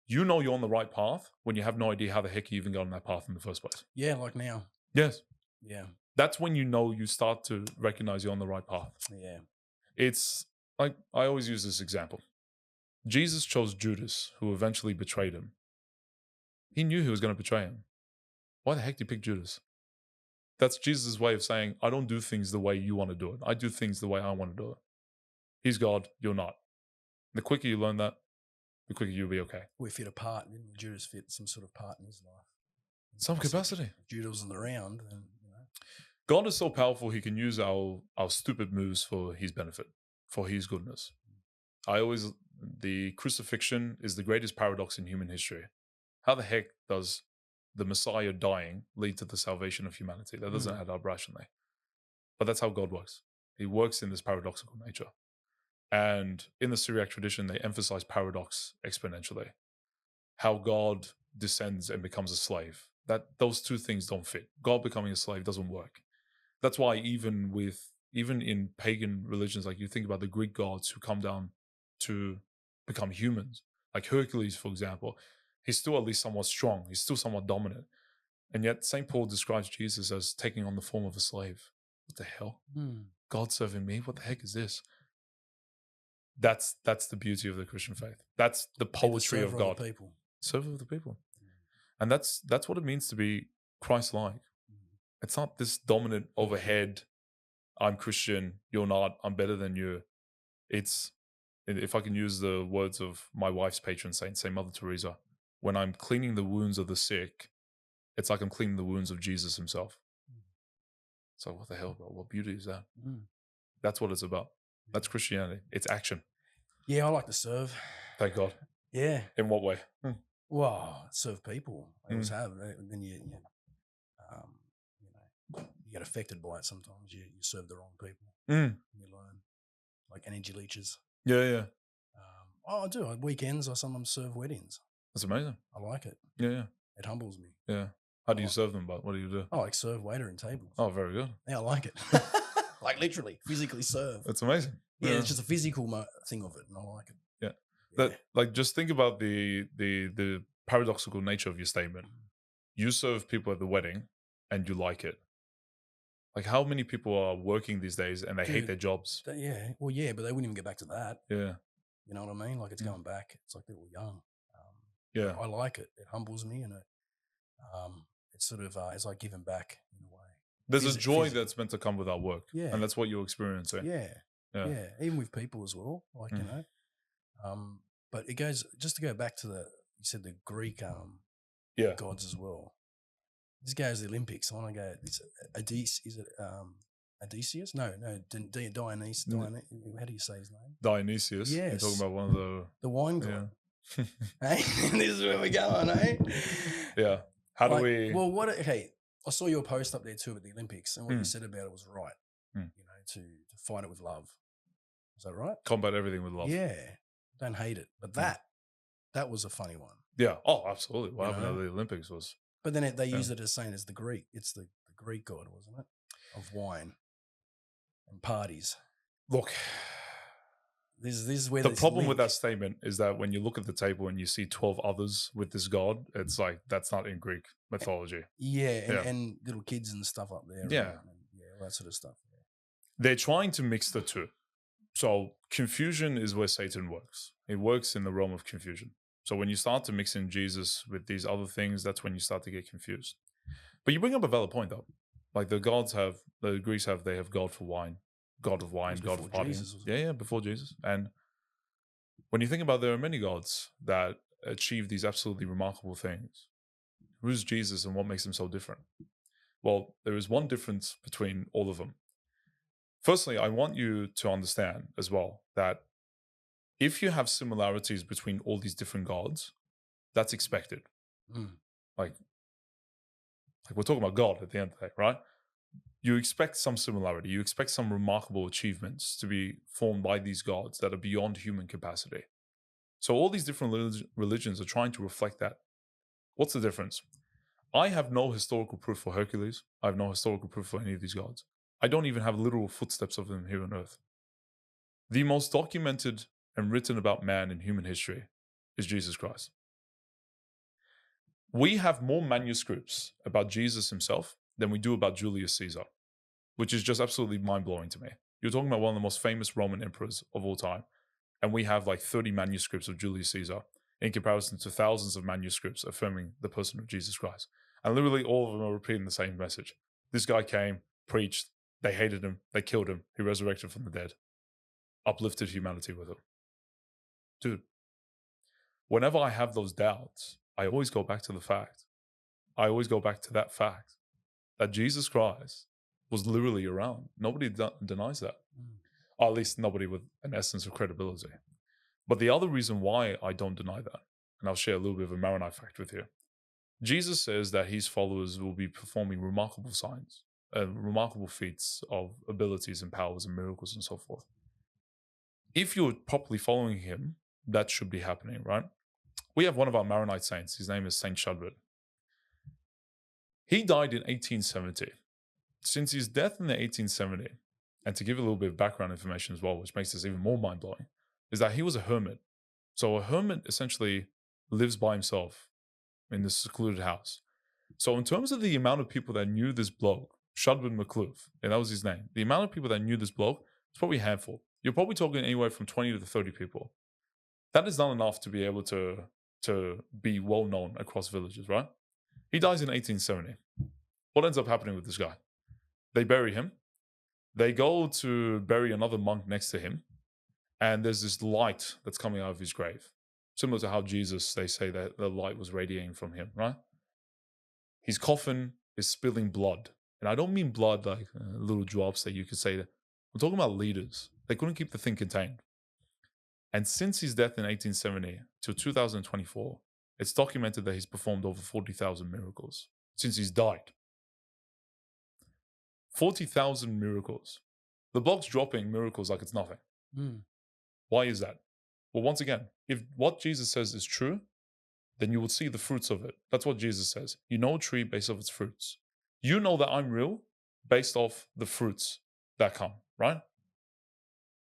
You know you're on the right path when you have no idea how the heck you even got on that path in the first place. Yeah, like now. Yes. Yeah. That's when you start to recognize you're on the right path. Yeah. It's like, I always use this example. Jesus chose Judas, who eventually betrayed him. He knew he was going to betray him. Why the heck did you pick Judas? That's Jesus' way of saying, I don't do things the way you want to do it. I do things the way I want to do it. He's God, you're not. The quicker you learn that, the quicker you'll be okay. We fit a part, didn't Judas fit some sort of part in his life? Some capacity. If Judas wasn't around, then, God is so powerful, he can use our stupid moves for his benefit, for his goodness. The crucifixion is the greatest paradox in human history. How the heck does the Messiah dying lead to the salvation of humanity? That doesn't add up rationally. But that's how God works. He works in this paradoxical nature. And in the Syriac tradition, they emphasize paradox exponentially. How God descends and becomes a slave. That those two things don't fit. God becoming a slave doesn't work. That's why even in pagan religions, like you think about the Greek gods who come down to become humans, like Hercules, for example, he's still at least somewhat strong. He's still somewhat dominant. And yet St. Paul describes Jesus as taking on the form of a slave. What the hell? God serving me? What the heck is this? That's the beauty of the Christian faith. That's the poetry of God. Server of the people. And that's what it means to be Christ-like. It's not this dominant overhead, I'm Christian, you're not, I'm better than you. It's, if I can use the words of my wife's patron saint, Saint Mother Teresa, when I'm cleaning the wounds of the sick, it's like I'm cleaning the wounds of Jesus himself. So what the hell, bro? What beauty is that? That's what it's about. That's Christianity. It's action. Yeah, I like to serve. Thank God. Yeah. In what way? Well, serve people. I always have. Then you get affected by it sometimes. You serve the wrong people. You learn. Like energy leeches. Yeah. I do. On weekends, I sometimes serve weddings. That's amazing. I like it. Yeah. It humbles me. Yeah. How do you serve them, but what do you do? I like serve waiter and tables. Oh, very good. Yeah, I like it. Like literally, physically serve. That's amazing. Yeah, it's just a physical thing of it, and I like it. Yeah. That, like, just think about the paradoxical nature of your statement. You serve people at the wedding, and you like it. Like, how many people are working these days and they hate Dude, their jobs? Yeah. Well, yeah, but they wouldn't even get back to that. Yeah. You know what I mean? Like, it's going back. It's like they were young. Yeah. I like it. It humbles me, and it's sort of it's like giving back in a way. There's a joy that's meant to come with our work. Yeah. And that's what you're experiencing. Yeah. Even with people as well. Like, you know. But it goes, just to go back to you said the Greek gods as well. This goes to the Olympics. I want to go, it's Odysseus? No, Dionysus. How do you say his name? Dionysius. Yes. You're talking about one of the wine god. Yeah. Hey, this is where we're going, eh? Yeah. How do we? Well, okay, I saw your post up there too at the Olympics, and what you said about it was right. You know, to fight it with love. Is that right? Combat everything with love. Yeah. Don't hate it. But that was a funny one. Yeah. Oh, absolutely. What happened at the Olympics was. But then they used it as saying as the Greek. It's the Greek god, wasn't it? Of wine and parties. Look, this is where the problem with that statement is that when you look at the table and you see 12 others with this god, it's like, that's not in Greek mythology. And little kids and stuff up there. Yeah. And all that sort of stuff. Yeah. They're trying to mix the two. So confusion is where Satan works. It works in the realm of confusion. So when you start to mix in Jesus with these other things, that's when you start to get confused. But you bring up a valid point, though. Like the Greeks have God for wine, God of wine, God of partying. Yeah, before Jesus. And when you think about it, there are many gods that achieve these absolutely remarkable things. Who's Jesus and what makes him so different? Well, there is one difference between all of them. Firstly, I want you to understand as well that if you have similarities between all these different gods, that's expected. Like we're talking about God at the end of the day, right? You expect some similarity. You expect some remarkable achievements to be formed by these gods that are beyond human capacity. So all these different religions are trying to reflect that. What's the difference? I have no historical proof for Hercules. I have no historical proof for any of these gods. I don't even have literal footsteps of them here on earth. The most documented and written about man in human history is Jesus Christ. We have more manuscripts about Jesus himself than we do about Julius Caesar, which is just absolutely mind-blowing to me. You're talking about one of the most famous Roman emperors of all time, and we have like 30 manuscripts of Julius Caesar in comparison to thousands of manuscripts affirming the person of Jesus Christ. And literally all of them are repeating the same message. This guy came, preached, they hated him, they killed him, he resurrected from the dead, uplifted humanity with him. Dude, whenever I have those doubts, I always go back to the fact. I always go back to that fact that Jesus Christ was literally around. Nobody denies that. Or at least nobody with an essence of credibility. But the other reason why I don't deny that, and I'll share a little bit of a Maronite fact with you. Jesus says that his followers will be performing remarkable signs, remarkable feats of abilities and powers and miracles and so forth. If you're properly following him, that should be happening, right? We have one of our Maronite saints. His name is Saint Shudbert. He died in 1870. Since his death in the 1870, and to give a little bit of background information as well, which makes this even more mind-blowing, is that he was a hermit. So a hermit essentially lives by himself in this secluded house. So in terms of the amount of people that knew this bloke, Shudbert McClure, and that was his name, the amount of people that knew this bloke is probably a handful. You're probably talking anywhere from 20 to 30 people. That is not enough to be able to be well known across villages, right? He dies in 1870. What ends up happening with this guy? They bury him. They go to bury another monk next to him. And there's this light that's coming out of his grave. Similar to how Jesus, they say that the light was radiating from him, right? His coffin is spilling blood. And I don't mean blood like little drops that you could say that. I'm talking about liters. They couldn't keep the thing contained. And since his death in 1870 to 2024, it's documented that he's performed over 40,000 miracles since he's died. 40,000 miracles. The bloke's dropping miracles like it's nothing. Why is that? Well, once again, if what Jesus says is true, then you will see the fruits of it. That's what Jesus says. You know a tree based off its fruits. You know that I'm real based off the fruits that come, right?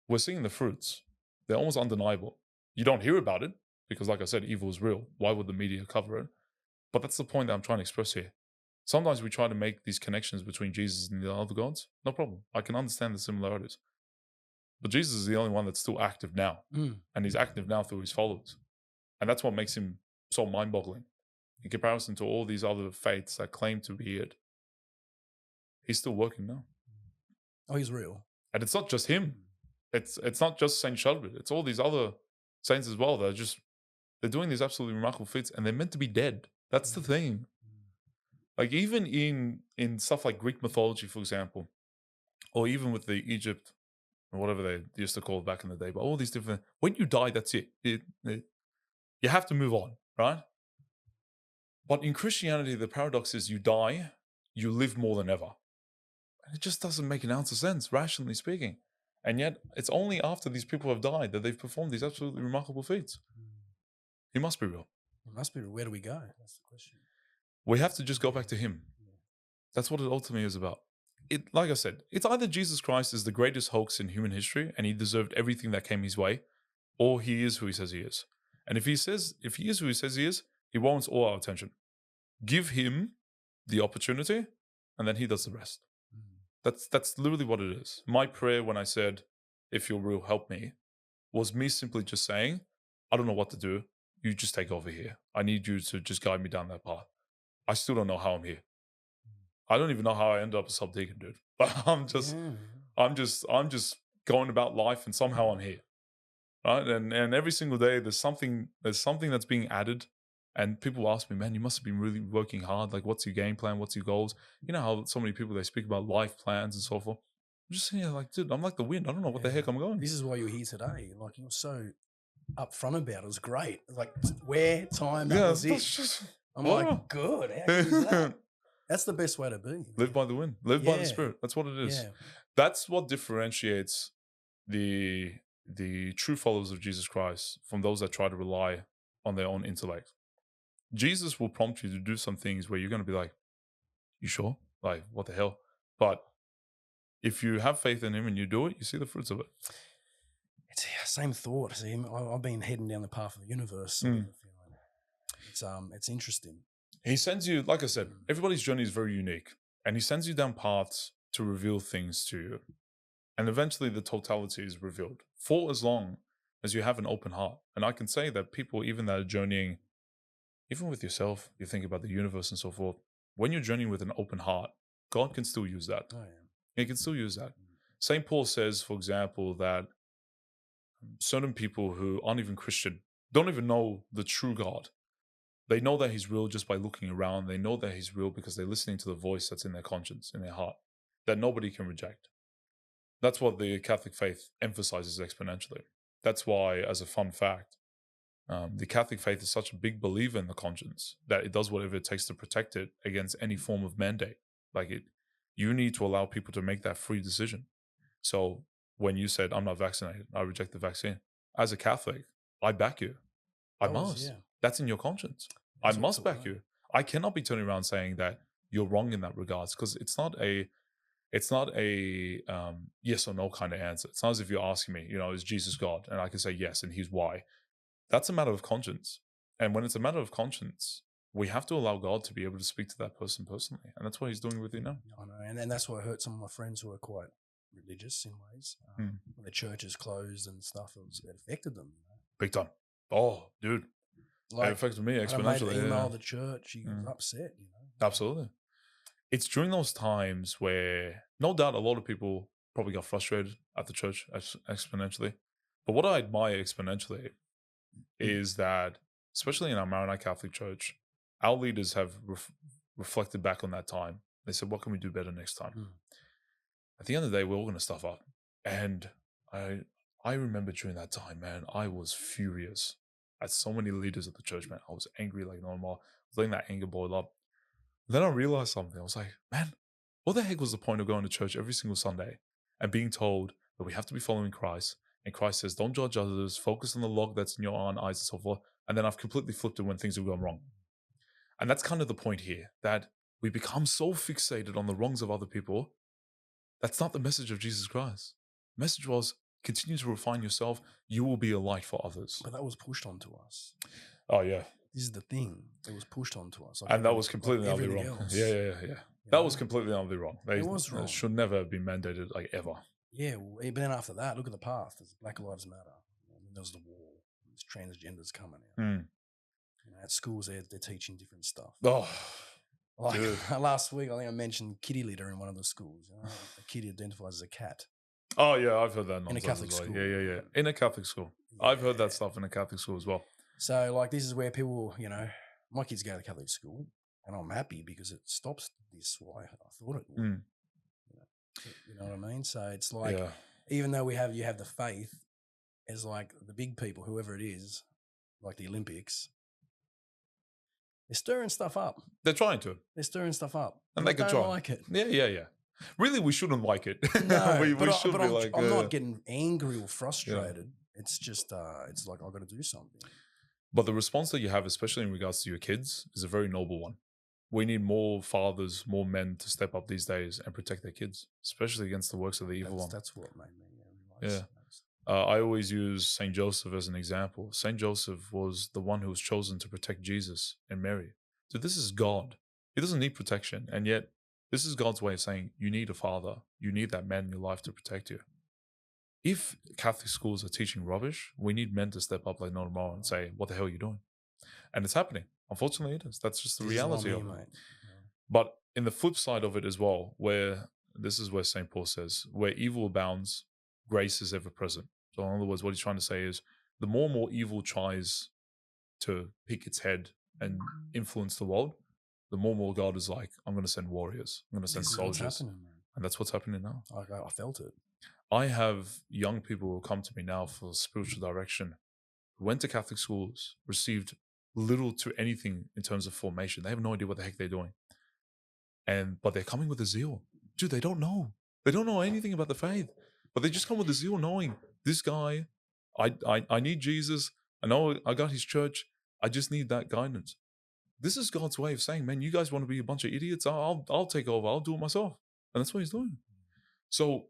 We're seeing the fruits. They're almost undeniable. You don't hear about it because, like I said, evil is real. Why would the media cover it? But that's the point that I'm trying to express here. Sometimes we try to make these connections between Jesus and the other gods. No problem. I can understand the similarities. But Jesus is the only one that's still active now. And he's active now through his followers. And that's what makes him so mind-boggling. In comparison to all these other faiths that claim to be it, he's still working now. Oh, he's real. And it's not just him. It's not just Saint Chadwick. It's all these other saints as well that are just, they're doing these absolutely remarkable feats, and they're meant to be dead. That's the thing. Like even in stuff like Greek mythology, for example, or even with the Egypt, or whatever they used to call it back in the day, but all these different, when you die, that's it. You have to move on, right? But in Christianity, the paradox is you die, you live more than ever. And it just doesn't make an ounce of sense, rationally speaking. And yet, it's only after these people have died that they've performed these absolutely remarkable feats. He must be real. He must be real. Where do we go? That's the question. We have to just go back to him. That's what it ultimately is about. Like I said, it's either Jesus Christ is the greatest hoax in human history and he deserved everything that came his way, or he is who he says he is. And if he is who he says he is, he warrants all our attention. Give him the opportunity, and then he does the rest. That's literally what it is. My prayer when I said, if you're real, help me, was me simply just saying, I don't know what to do. You just take over here. I need you to just guide me down that path. I still don't know how I'm here. I don't even know how I ended up a subdeacon, dude. But I'm just going about life, and somehow I'm here. Right? And every single day there's something that's being added. And people ask me, man, you must have been really working hard. Like, what's your game plan? What's your goals? You know how so many people, they speak about life plans and so forth. I'm just saying, like, dude, I'm like the wind. I don't know what the heck I'm going. This is why you're here today. Like, you're so upfront about it. It was great. Like, where, time, that was it. I'm like, good. How good is that? That's the best way to be. Live by the wind. Live by the Spirit. That's what it is. Yeah. That's what differentiates the true followers of Jesus Christ from those that try to rely on their own intellect. Jesus will prompt you to do some things where you're going to be like, you sure? Like, what the hell? But if you have faith in him and you do it, you see the fruits of it. It's the same thought. See, I've been heading down the path of the universe. It's interesting. He sends you, like I said, everybody's journey is very unique. And he sends you down paths to reveal things to you. And eventually the totality is revealed for as long as you have an open heart. And I can say that people, even that are journeying, even with yourself, you think about the universe and so forth, when you're journeying with an open heart, God can still use that. Oh, yeah. He can still use that. St. Paul says, for example, that certain people who aren't even Christian don't even know the true God. They know that he's real just by looking around. They know that he's real because they're listening to the voice that's in their conscience, in their heart, that nobody can reject. That's what the Catholic faith emphasizes exponentially. That's why, as a fun fact, the Catholic faith is such a big believer in the conscience that it does whatever it takes to protect it against any form of mandate. You need to allow people to make that free decision. So when you said, I'm not vaccinated, I reject the vaccine, as a Catholic, I back you. I must. That's in your conscience. I must back you. I cannot be turning around saying that you're wrong in that regards, because it's not a yes or no kind of answer. It's not as if you're asking me, is Jesus God? And I can say yes, and here's why. That's a matter of conscience. And when it's a matter of conscience, we have to allow God to be able to speak to that person personally. And that's what he's doing with you now. I know. And that's why I hurt some of my friends who are quite religious in ways. When the church is closed and stuff, it affected them. Big time. Oh, dude. It affected me exponentially. I emailed the church. He was upset. Absolutely. It's during those times where, no doubt, a lot of people probably got frustrated at the church exponentially. But what I admire exponentially is that, especially in our Maronite Catholic Church, our leaders have reflected back on that time. They said, what can we do better next time? At the end of the day, we're all going to stuff up. And I remember during that time, man, I was furious at so many leaders of the church, man. I was angry like normal. I was letting that anger boil up. Then I realized something. I was like, man, what the heck was the point of going to church every single Sunday and being told that we have to be following Christ? And Christ says, don't judge others, focus on the log that's in your own eyes and so forth. And then I've completely flipped it when things have gone wrong. And that's kind of the point here, that we become so fixated on the wrongs of other people. That's not the message of Jesus Christ. The message was, continue to refine yourself. You will be a light for others. But that was pushed onto us. Oh, yeah. this is the thing. It was pushed onto us. And that was completely utterly wrong. Else, yeah. That was completely utterly wrong. It was wrong. It should never have been mandated, like, ever. Yeah, well, but then after that, look at the path. There's Black Lives Matter. And then there's the war. There's transgenders coming out. You know, at schools, they're teaching different stuff. Oh, like last week, I think I mentioned kitty litter in one of the schools. You know, a kitty identifies as a cat. Oh yeah, I've heard that in a Catholic school. Yeah. In a Catholic school, I've heard that stuff in a Catholic school as well. So, like, this is where people, you know, my kids go to Catholic school, and I'm happy because it stops this. Why I thought it would. You know what I mean? So it's like, even though you have the faith, as like the big people, whoever it is, like the Olympics, they're stirring stuff up. They're trying to. They're stirring stuff up, and they can try. Like it. Yeah. Really, we shouldn't like it. No, we should be like. I'm not getting angry or frustrated. It's just, it's like I've got to do something. But the response that you have, especially in regards to your kids, is a very noble one. We need more fathers, more men to step up these days and protect their kids, especially against the works of the evil one. That's what made me realize. I always use Saint Joseph as an example. Saint Joseph was the one who was chosen to protect Jesus and Mary. So this is God. He doesn't need protection. And yet, this is God's way of saying, you need a father. You need that man in your life to protect you. If Catholic schools are teaching rubbish, we need men to step up like no tomorrow and say, what the hell are you doing? And it's happening. Unfortunately, it is. That's just the reality of it. Yeah. But in the flip side of it as well, this is where St. Paul says, where evil abounds, grace is ever present. So in other words, what he's trying to say is, the more and more evil tries to pick its head and influence the world, the more and more God is like, I'm going to send warriors. I'm going to send soldiers. And that's what's happening now. I felt it. I have young people who come to me now for spiritual direction, who went to Catholic schools, received little to anything in terms of formation. They have no idea what the heck they're doing. But they're coming with a zeal. Dude, they don't know. They don't know anything about the faith. But they just come with a zeal knowing, this guy, I need Jesus. I know I got his church. I just need that guidance. This is God's way of saying, man, you guys want to be a bunch of idiots? I'll take over. I'll do it myself. And that's what he's doing. So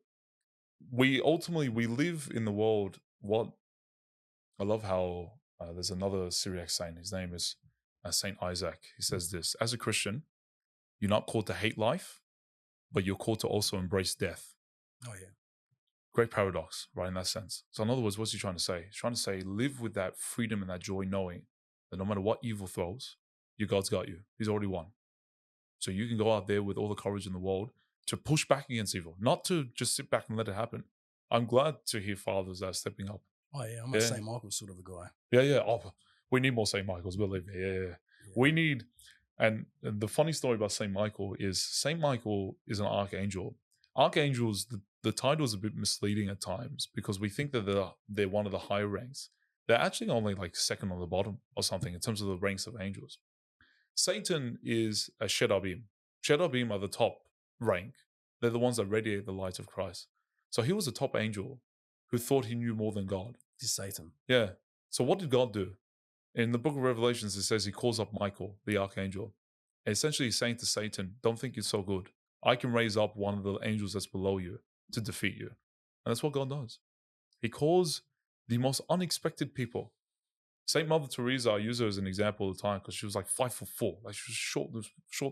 we live in the world. What I love how there's another Syriac saint. His name is Saint Isaac. He says this: as a Christian, you're not called to hate life, but you're called to also embrace death. Oh yeah, great paradox, right? In that sense. So in other words, what's he trying to say? He's trying to say, live with that freedom and that joy, knowing that no matter what evil throws, your God's got you. He's already won. So you can go out there with all the courage in the world to push back against evil, not to just sit back and let it happen. I'm glad to hear fathers that are stepping up. Oh yeah, I'm a St. Michael sort of a guy. Yeah. Oh, we need more St. Michaels, believe me. Yeah. We need, and the funny story about St. Michael is an archangel. Archangels, the title is a bit misleading at times because we think that they're one of the higher ranks. They're actually only like second on the bottom or something in terms of the ranks of angels. Satan is a cherubim. Cherubim are the top rank. They're the ones that radiate the light of Christ. So he was a top angel who thought he knew more than God. This is Satan. Yeah. So what did God do? In the book of Revelations, it says he calls up Michael, the archangel. And essentially he's saying to Satan, don't think you're so good. I can raise up one of the angels that's below you to defeat you. And that's what God does. He calls the most unexpected people. Saint Mother Teresa, I use her as an example all the time because she was like 5'4". Like she was short,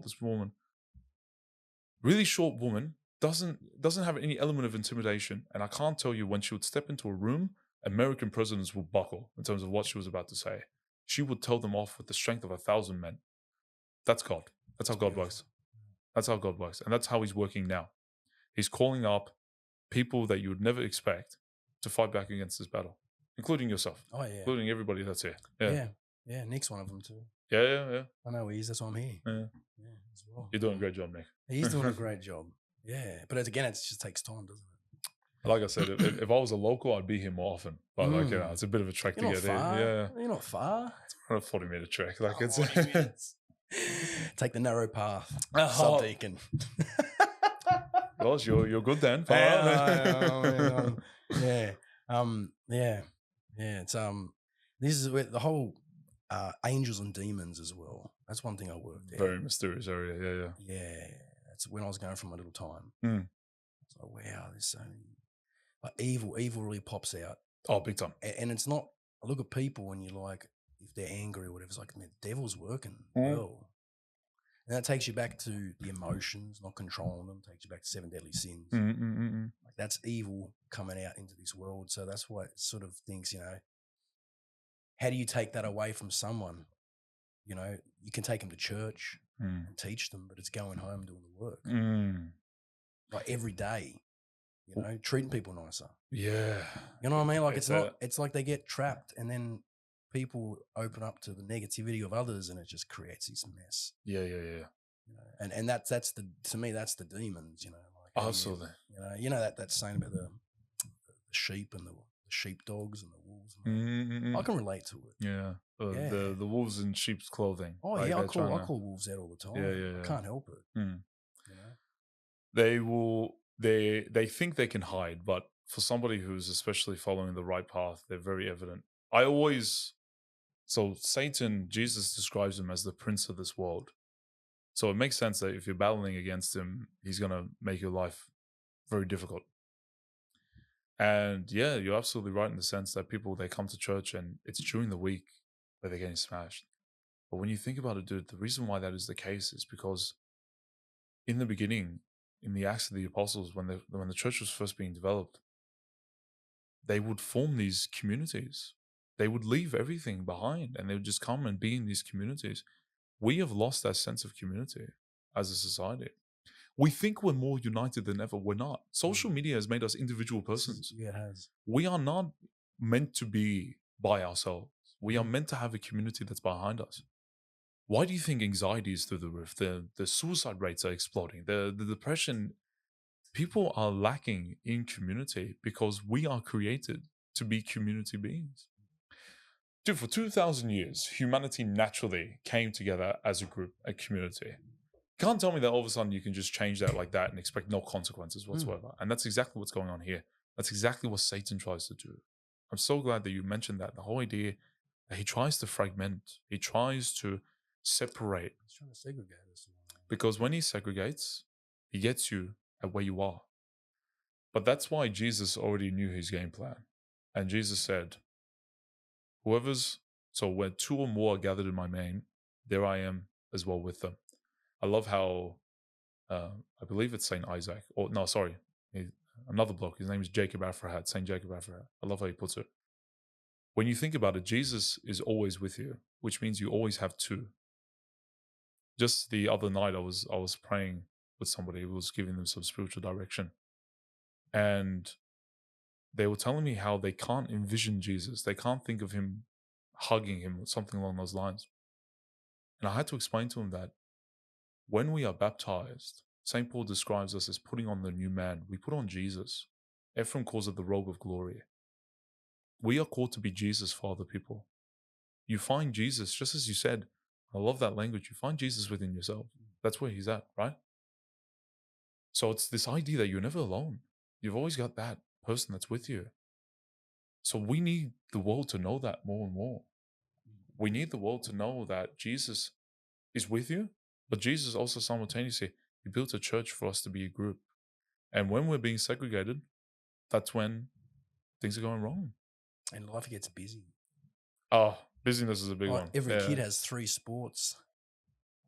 this woman. Really short woman, doesn't have any element of intimidation. And I can't tell you, when she would step into a room, American presidents would buckle in terms of what she was about to say. She would tell them off with the strength of 1,000 men. That's God. That's how God works. That's how God works. And that's how he's working now. He's calling up people that you would never expect to fight back against this battle, including yourself. Oh, yeah. Including everybody that's here. Yeah. Nick's one of them too. Yeah. I know he is. That's why I'm here. Yeah. As well. You're doing a great job, Nick. He's doing a great job. Yeah. But it just takes time, doesn't it? Like I said, if I was a local, I'd be here more often. But it's a bit of a trek to get here. Yeah. You're not far. It's around a 40-minute trek. Like 40 minutes. Take the narrow path. Subdeacon. Well, you're good then. Yeah. It's this is where the whole angels and demons as well. That's one thing I worked out. Very mysterious area. Yeah. That's when I was going for my little time. It's like, wow, there's so many. Like evil really pops out. Oh, big time. And it's not. I look at people and you're like, if they're angry or whatever. It's like, man, the devil's working well. And that takes you back to the emotions, not controlling them. Takes you back to 7 deadly sins. Like that's evil coming out into this world. So that's why it sort of thinks, you know, how do you take that away from someone? You know, you can take them to church and teach them, but it's going home doing the work. Like every day, you know, treating people nicer. Yeah. You know what I mean? Like it's like they get trapped and then people open up to the negativity of others and it just creates this mess. Yeah. You know, and that's the, to me, that's the demons, you know. Like absolutely. You know that saying about the sheep and the sheepdogs and the wolves. I can relate to it. Yeah. The wolves in sheep's clothing. Oh like yeah, I call wolves out all the time. Yeah. I can't help it. You They know? think they can hide, but for somebody who's especially following the right path, they're very evident. So Satan, Jesus describes him as the prince of this world. So it makes sense that if you're battling against him, he's going to make your life very difficult. And yeah, you're absolutely right in the sense that people, they come to church and it's during the week where they're getting smashed. But when you think about it, dude, the reason why that is the case is because in the beginning, in the Acts of the Apostles, when the church was first being developed, they would form these communities. They would leave everything behind and they would just come and be in these communities. We have lost that sense of community as a society. We think we're more united than ever. We're not. Social media has made us individual persons. Yeah, it has. We are not meant to be by ourselves. We are meant to have a community that's behind us. Why do you think anxiety is through the roof? The suicide rates are exploding. The depression. People are lacking in community because we are created to be community beings. Dude, for 2,000 years, humanity naturally came together as a group, a community. You can't tell me that all of a sudden you can just change that like that and expect no consequences whatsoever. And that's exactly what's going on here. That's exactly what Satan tries to do. I'm so glad that you mentioned that. The whole idea that he tries to fragment, he tries to separate. He's trying to segregate us. Because when he segregates, he gets you at where you are. But that's why Jesus already knew his game plan. And Jesus said, so where 2 or more are gathered in my name, there I am as well with them. I love how, I believe it's Saint Isaac, or no, sorry, another bloke, his name is Jacob Afrahat, Saint Jacob Afrahat. I love how he puts it. When you think about it, Jesus is always with you, which means you always have 2. Just the other night, I was praying with somebody who was giving them some spiritual direction. And they were telling me how they can't envision Jesus. They can't think of him hugging him or something along those lines. And I had to explain to him that when we are baptized, St. Paul describes us as putting on the new man. We put on Jesus. Ephraim calls it the robe of glory. We are called to be Jesus for other people. You find Jesus, just as you said, I love that language, you find Jesus within yourself. That's where he's at, right? So it's this idea that you're never alone. You've always got that person that's with you. So we need the world to know that more and more. We need the world to know that Jesus is with you, but Jesus also simultaneously, he built a church for us to be a group. And when we're being segregated, that's when things are going wrong. And life gets busy. Oh, busyness is a big one. Every kid has 3 sports,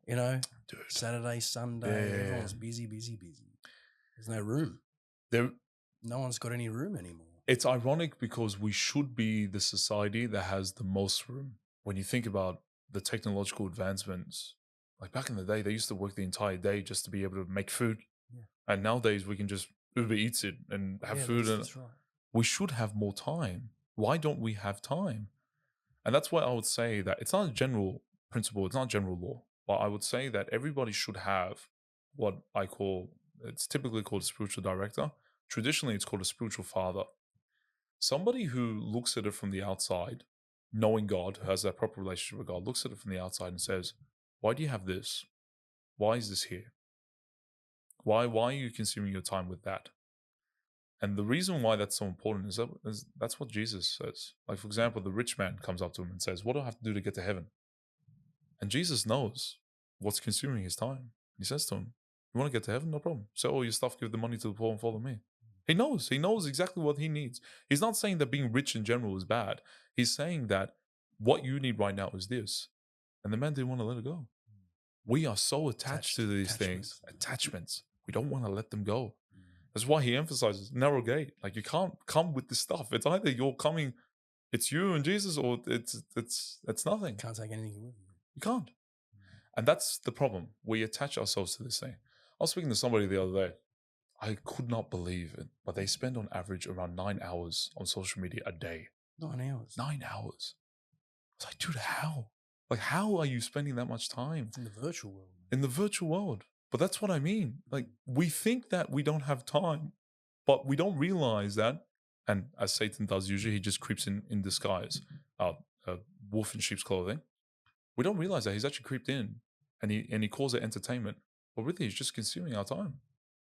you know, dude. Saturday, Sunday, everyone's busy. There's no room. No one's got any room anymore. It's ironic because we should be the society that has the most room. When you think about the technological advancements, like back in the day, they used to work the entire day just to be able to make food. Yeah. And nowadays we can just Uber Eats it and have food. That's right. We should have more time. Why don't we have time? And that's why I would say that it's not a general principle, it's not a general law, but I would say that everybody should have what it's typically called a spiritual director. Traditionally, it's called a spiritual father. Somebody who looks at it from the outside, knowing God, who has that proper relationship with God, looks at it from the outside and says, why do you have this? Why is this here? Why are you consuming your time with that? And the reason why that's so important is that's what Jesus says. Like, for example, the rich man comes up to him and says, what do I have to do to get to heaven? And Jesus knows what's consuming his time. He says to him, you want to get to heaven? No problem. Sell all your stuff, give the money to the poor and follow me. He knows exactly what he needs. He's not saying that being rich in general is bad. He's saying that what you need right now is this. And the man didn't want to let it go. We are so attached to these things, attachments. We don't want to let them go. That's why he emphasizes narrow gate. Like, you can't come with this stuff. It's either you're coming, it's you and Jesus, or it's nothing. Can't take anything with you. You can't. And that's the problem. We attach ourselves to this thing. I was speaking to somebody the other day. I could not believe it, but they spend on average around 9 hours on social media a day. 9 hours. 9 hours. I was like, dude, how? Like, how are you spending that much time? It's in the virtual world. In the virtual world. But that's what I mean. Like, we think that we don't have time, but we don't realize that. And as Satan does usually, he just creeps in disguise, wolf in sheep's clothing. We don't realize that he's actually creeped in, and he calls it entertainment. But really, he's just consuming our time.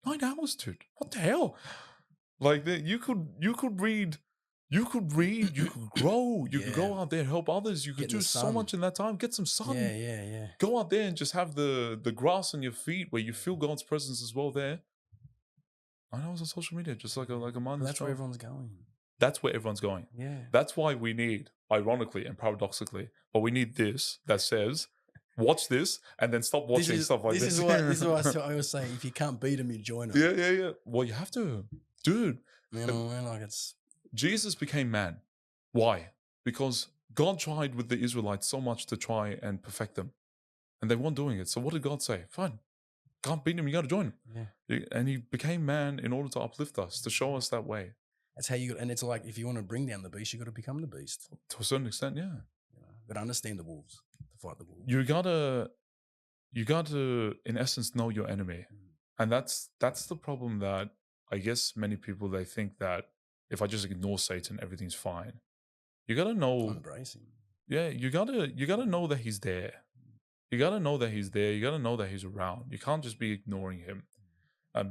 9 hours, dude. What the hell? Like, you could read, you could grow, you could go out there and help others. You could do so much in that time. Get some sun. Yeah. Go out there and just have the grass on your feet where you feel God's presence as well there. 9 hours on social media, just like a mindless. That's where everyone's going. That's where everyone's going. Yeah. That's why we need, ironically and paradoxically, but we need this that says, watch this and then stop watching stuff like this. This is why I always say, if you can't beat them, you join them. Yeah. Well, you have to, dude. You know, like it's. Jesus became man. Why? Because God tried with the Israelites so much to try and perfect them, and they weren't doing it. So what did God say? Fine, can't beat him. You got to join him. Yeah. And he became man in order to uplift us, to show us that way. That's how you. And it's like, if you want to bring down the beast, you got to become the beast. To a certain extent, yeah. But understand the wolves to fight the wolves. You gotta, in essence, know your enemy, and that's the problem. That I guess many people, they think that if I just ignore Satan, everything's fine. You gotta know. Embrace him. Yeah, you gotta know that he's there. You gotta know that he's there. You gotta know that he's around. You can't just be ignoring him,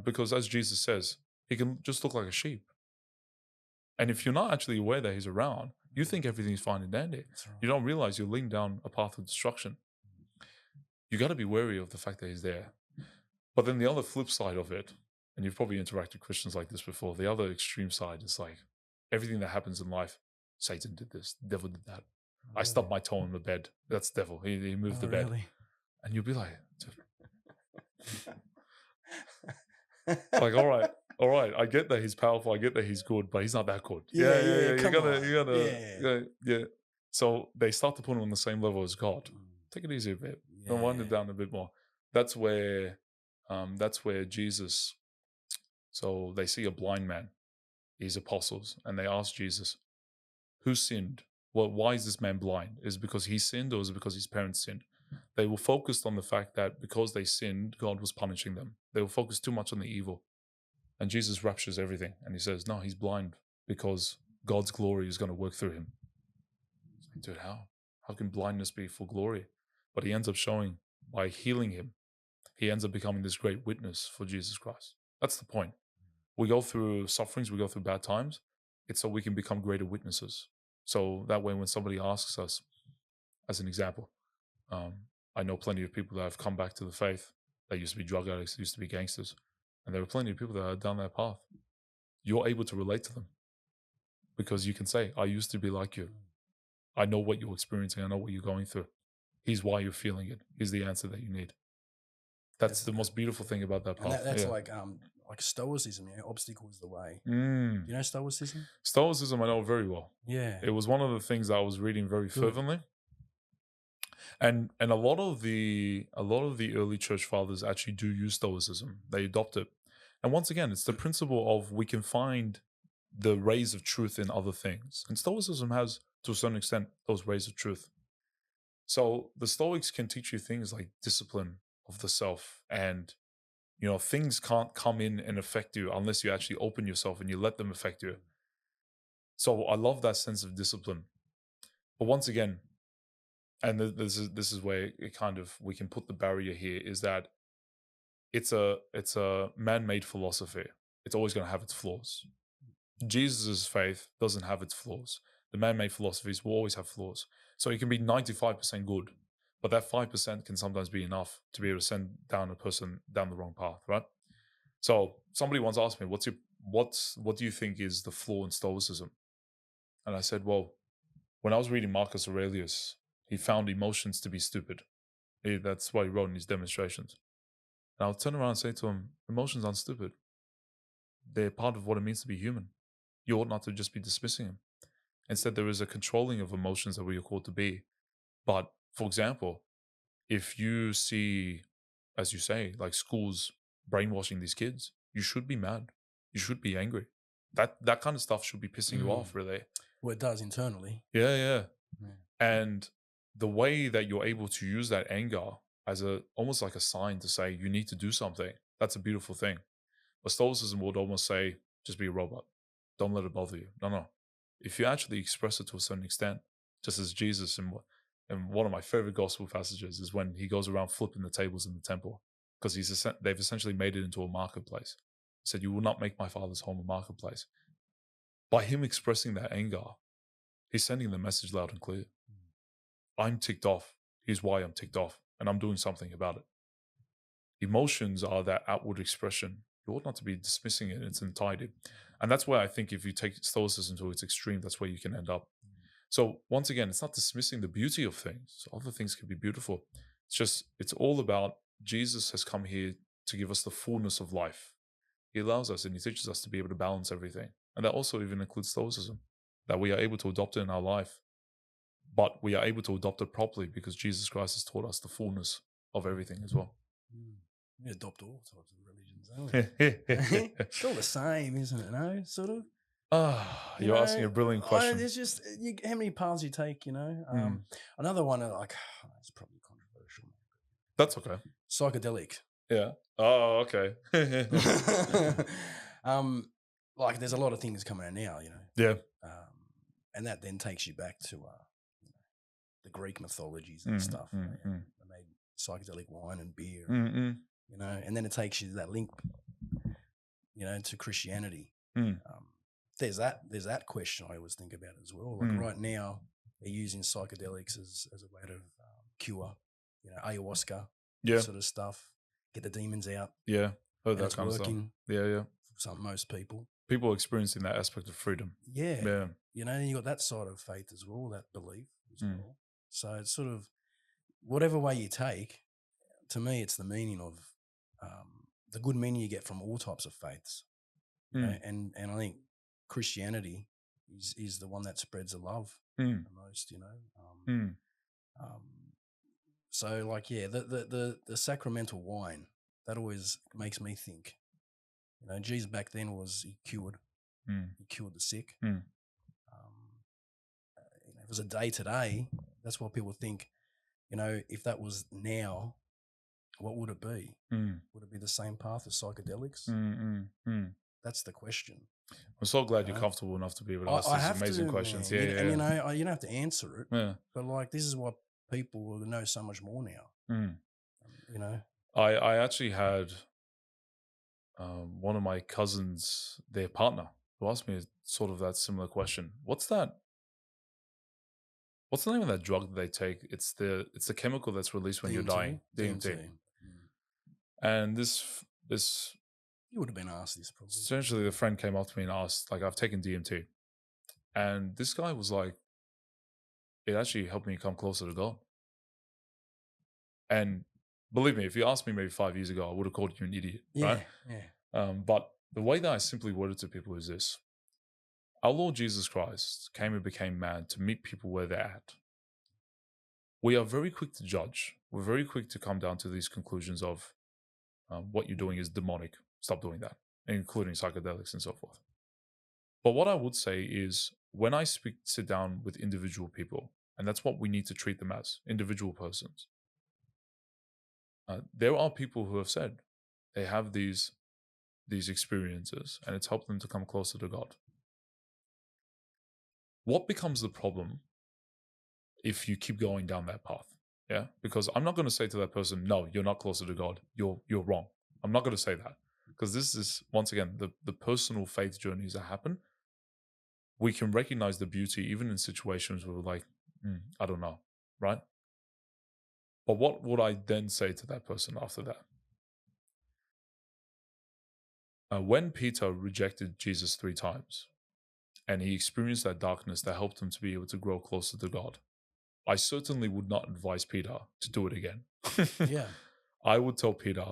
because as Jesus says, he can just look like a sheep. And if you're not actually aware that he's around, you think everything's fine and dandy. Right. You don't realize you're leading down a path of destruction. You got to be wary of the fact that he's there. But then the other flip side of it, and you've probably interacted with Christians like this before, the other extreme side is like, everything that happens in life, Satan did this, the devil did that. Really? I stubbed my toe in the bed. That's the devil. He moved the bed. Really? And you'll be like, like, all right, I get that he's powerful, I get that he's good, but he's not that good. Yeah. You gotta. So they start to put him on the same level as God. Take it easy a bit. Don't wind it down a bit more. That's where Jesus. So they see a blind man, these apostles, and they ask Jesus, who sinned? Well, why is this man blind? Is it because he sinned, or is it because his parents sinned? They were focused on the fact that because they sinned, God was punishing them. They were focused too much on the evil. And Jesus raptures everything. And he says, no, he's blind because God's glory is going to work through him. Like, dude, how? How can blindness be for glory? But he ends up showing, by healing him, he ends up becoming this great witness for Jesus Christ. That's the point. We go through sufferings, we go through bad times. It's so we can become greater witnesses. So that way when somebody asks us, as an example, I know plenty of people that have come back to the faith. They used to be drug addicts, they used to be gangsters. And there are plenty of people that are down that path. You're able to relate to them because you can say, I used to be like you. I know what you're experiencing. I know what you're going through. Here's why you're feeling it. Here's the answer that you need. That's the most beautiful thing about that path. That's like Stoicism. Obstacle is the way. You know Stoicism? Stoicism I know very well. Yeah. It was one of the things that I was reading very fervently. And a lot of the early church fathers actually do use Stoicism. They adopt it. And once again, it's the principle of we can find the rays of truth in other things. And Stoicism has, to a certain extent, those rays of truth. So the Stoics can teach you things like discipline of the self, and things can't come in and affect you unless you actually open yourself and you let them affect you. So I love that sense of discipline. But once again, and this is where it kind of, we can put the barrier here, is that it's a man-made philosophy. It's always going to have its flaws. Jesus' faith doesn't have its flaws. The man-made philosophies will always have flaws. So it can be 95% good, but that 5% can sometimes be enough to be able to send down a person down the wrong path, right? So somebody once asked me, what do you think is the flaw in Stoicism? And I said, well, when I was reading Marcus Aurelius, he found emotions to be stupid. That's what he wrote in his demonstrations. And I'll turn around and say to him, emotions aren't stupid. They're part of what it means to be human. You ought not to just be dismissing them. Instead, there is a controlling of emotions that we are called to be. But, for example, if you see, as you say, like schools brainwashing these kids, you should be mad. You should be angry. That kind of stuff should be pissing you off, really. Well, it does internally. Yeah. And the way that you're able to use that anger as almost like a sign to say you need to do something, that's a beautiful thing. But Stoicism would almost say, just be a robot. Don't let it bother you. No. If you actually express it to a certain extent, just as Jesus and one of my favorite gospel passages is when he goes around flipping the tables in the temple, because they've essentially made it into a marketplace. He said, you will not make my Father's home a marketplace. By him expressing that anger, he's sending the message loud and clear. I'm ticked off. Here's why I'm ticked off. And I'm doing something about it. Emotions are that outward expression. You ought not to be dismissing it in its entirety. And that's where I think if you take Stoicism to its extreme, that's where you can end up. So once again, it's not dismissing the beauty of things. Other things can be beautiful. It's all about Jesus has come here to give us the fullness of life. He allows us and he teaches us to be able to balance everything. And that also even includes Stoicism, that we are able to adopt it in our life. But we are able to adopt it properly because Jesus Christ has taught us the fullness of everything as well. We adopt all sorts of religions, don't we? It's all the same, isn't it? No, sort of. You're asking a brilliant question. It's just how many paths you take, Another one, it's probably controversial. That's okay. Psychedelic. Yeah. Oh, okay. Like there's a lot of things coming out now, Yeah. And that then takes you back to the Greek mythologies and stuff. They made psychedelic wine and beer, and then it takes you to that link, to Christianity. There's that question I always think about as well. Like right now, they're using psychedelics as a way to cure, ayahuasca, sort of stuff, get the demons out. Yeah, heard that kind of stuff. Yeah. For most people. People experiencing that aspect of freedom. Yeah. You got that side of faith as well, that belief as well. So it's sort of whatever way you take. To me, it's the meaning of the good meaning you get from all types of faiths, and I think Christianity is the one that spreads the love the most. So the sacramental wine that always makes me think. Jesus back then he cured the sick. If it was a day today, that's what people think. If that was now, what would it be? Would it be the same path as psychedelics? That's the question. I'm so glad you're comfortable enough to be able to ask these amazing questions. Man. Yeah. And you don't have to answer it. Yeah. But this is what people will know so much more now. I actually had one of my cousins, their partner, who asked me sort of that similar question. What's the name of that drug that they take? It's the chemical that's released when you're dying. DMT. And this you would have been asked this probably. Essentially, the friend came up to me and asked, like, I've taken DMT. And this guy was like, it actually helped me come closer to God. And believe me, if you asked me maybe 5 years ago, I would have called you an idiot, right? Yeah. But the way that I simply worded to people is this. Our Lord Jesus Christ came and became man to meet people where they're at. We are very quick to judge. We're very quick to come down to these conclusions of what you're doing is demonic. Stop doing that, including psychedelics and so forth. But what I would say is when I sit down with individual people, and that's what we need to treat them as, individual persons. There are people who have said they have these experiences and it's helped them to come closer to God. What becomes the problem if you keep going down that path? Yeah, because I'm not going to say to that person, no, you're not closer to God. You're wrong. I'm not going to say that because this is, once again, the personal faith journeys that happen. We can recognize the beauty even in situations where we're like, I don't know, right? But what would I then say to that person after that? When Peter rejected Jesus 3 times, and he experienced that darkness that helped him to be able to grow closer to God. I certainly would not advise Peter to do it again. Yeah. I would tell Peter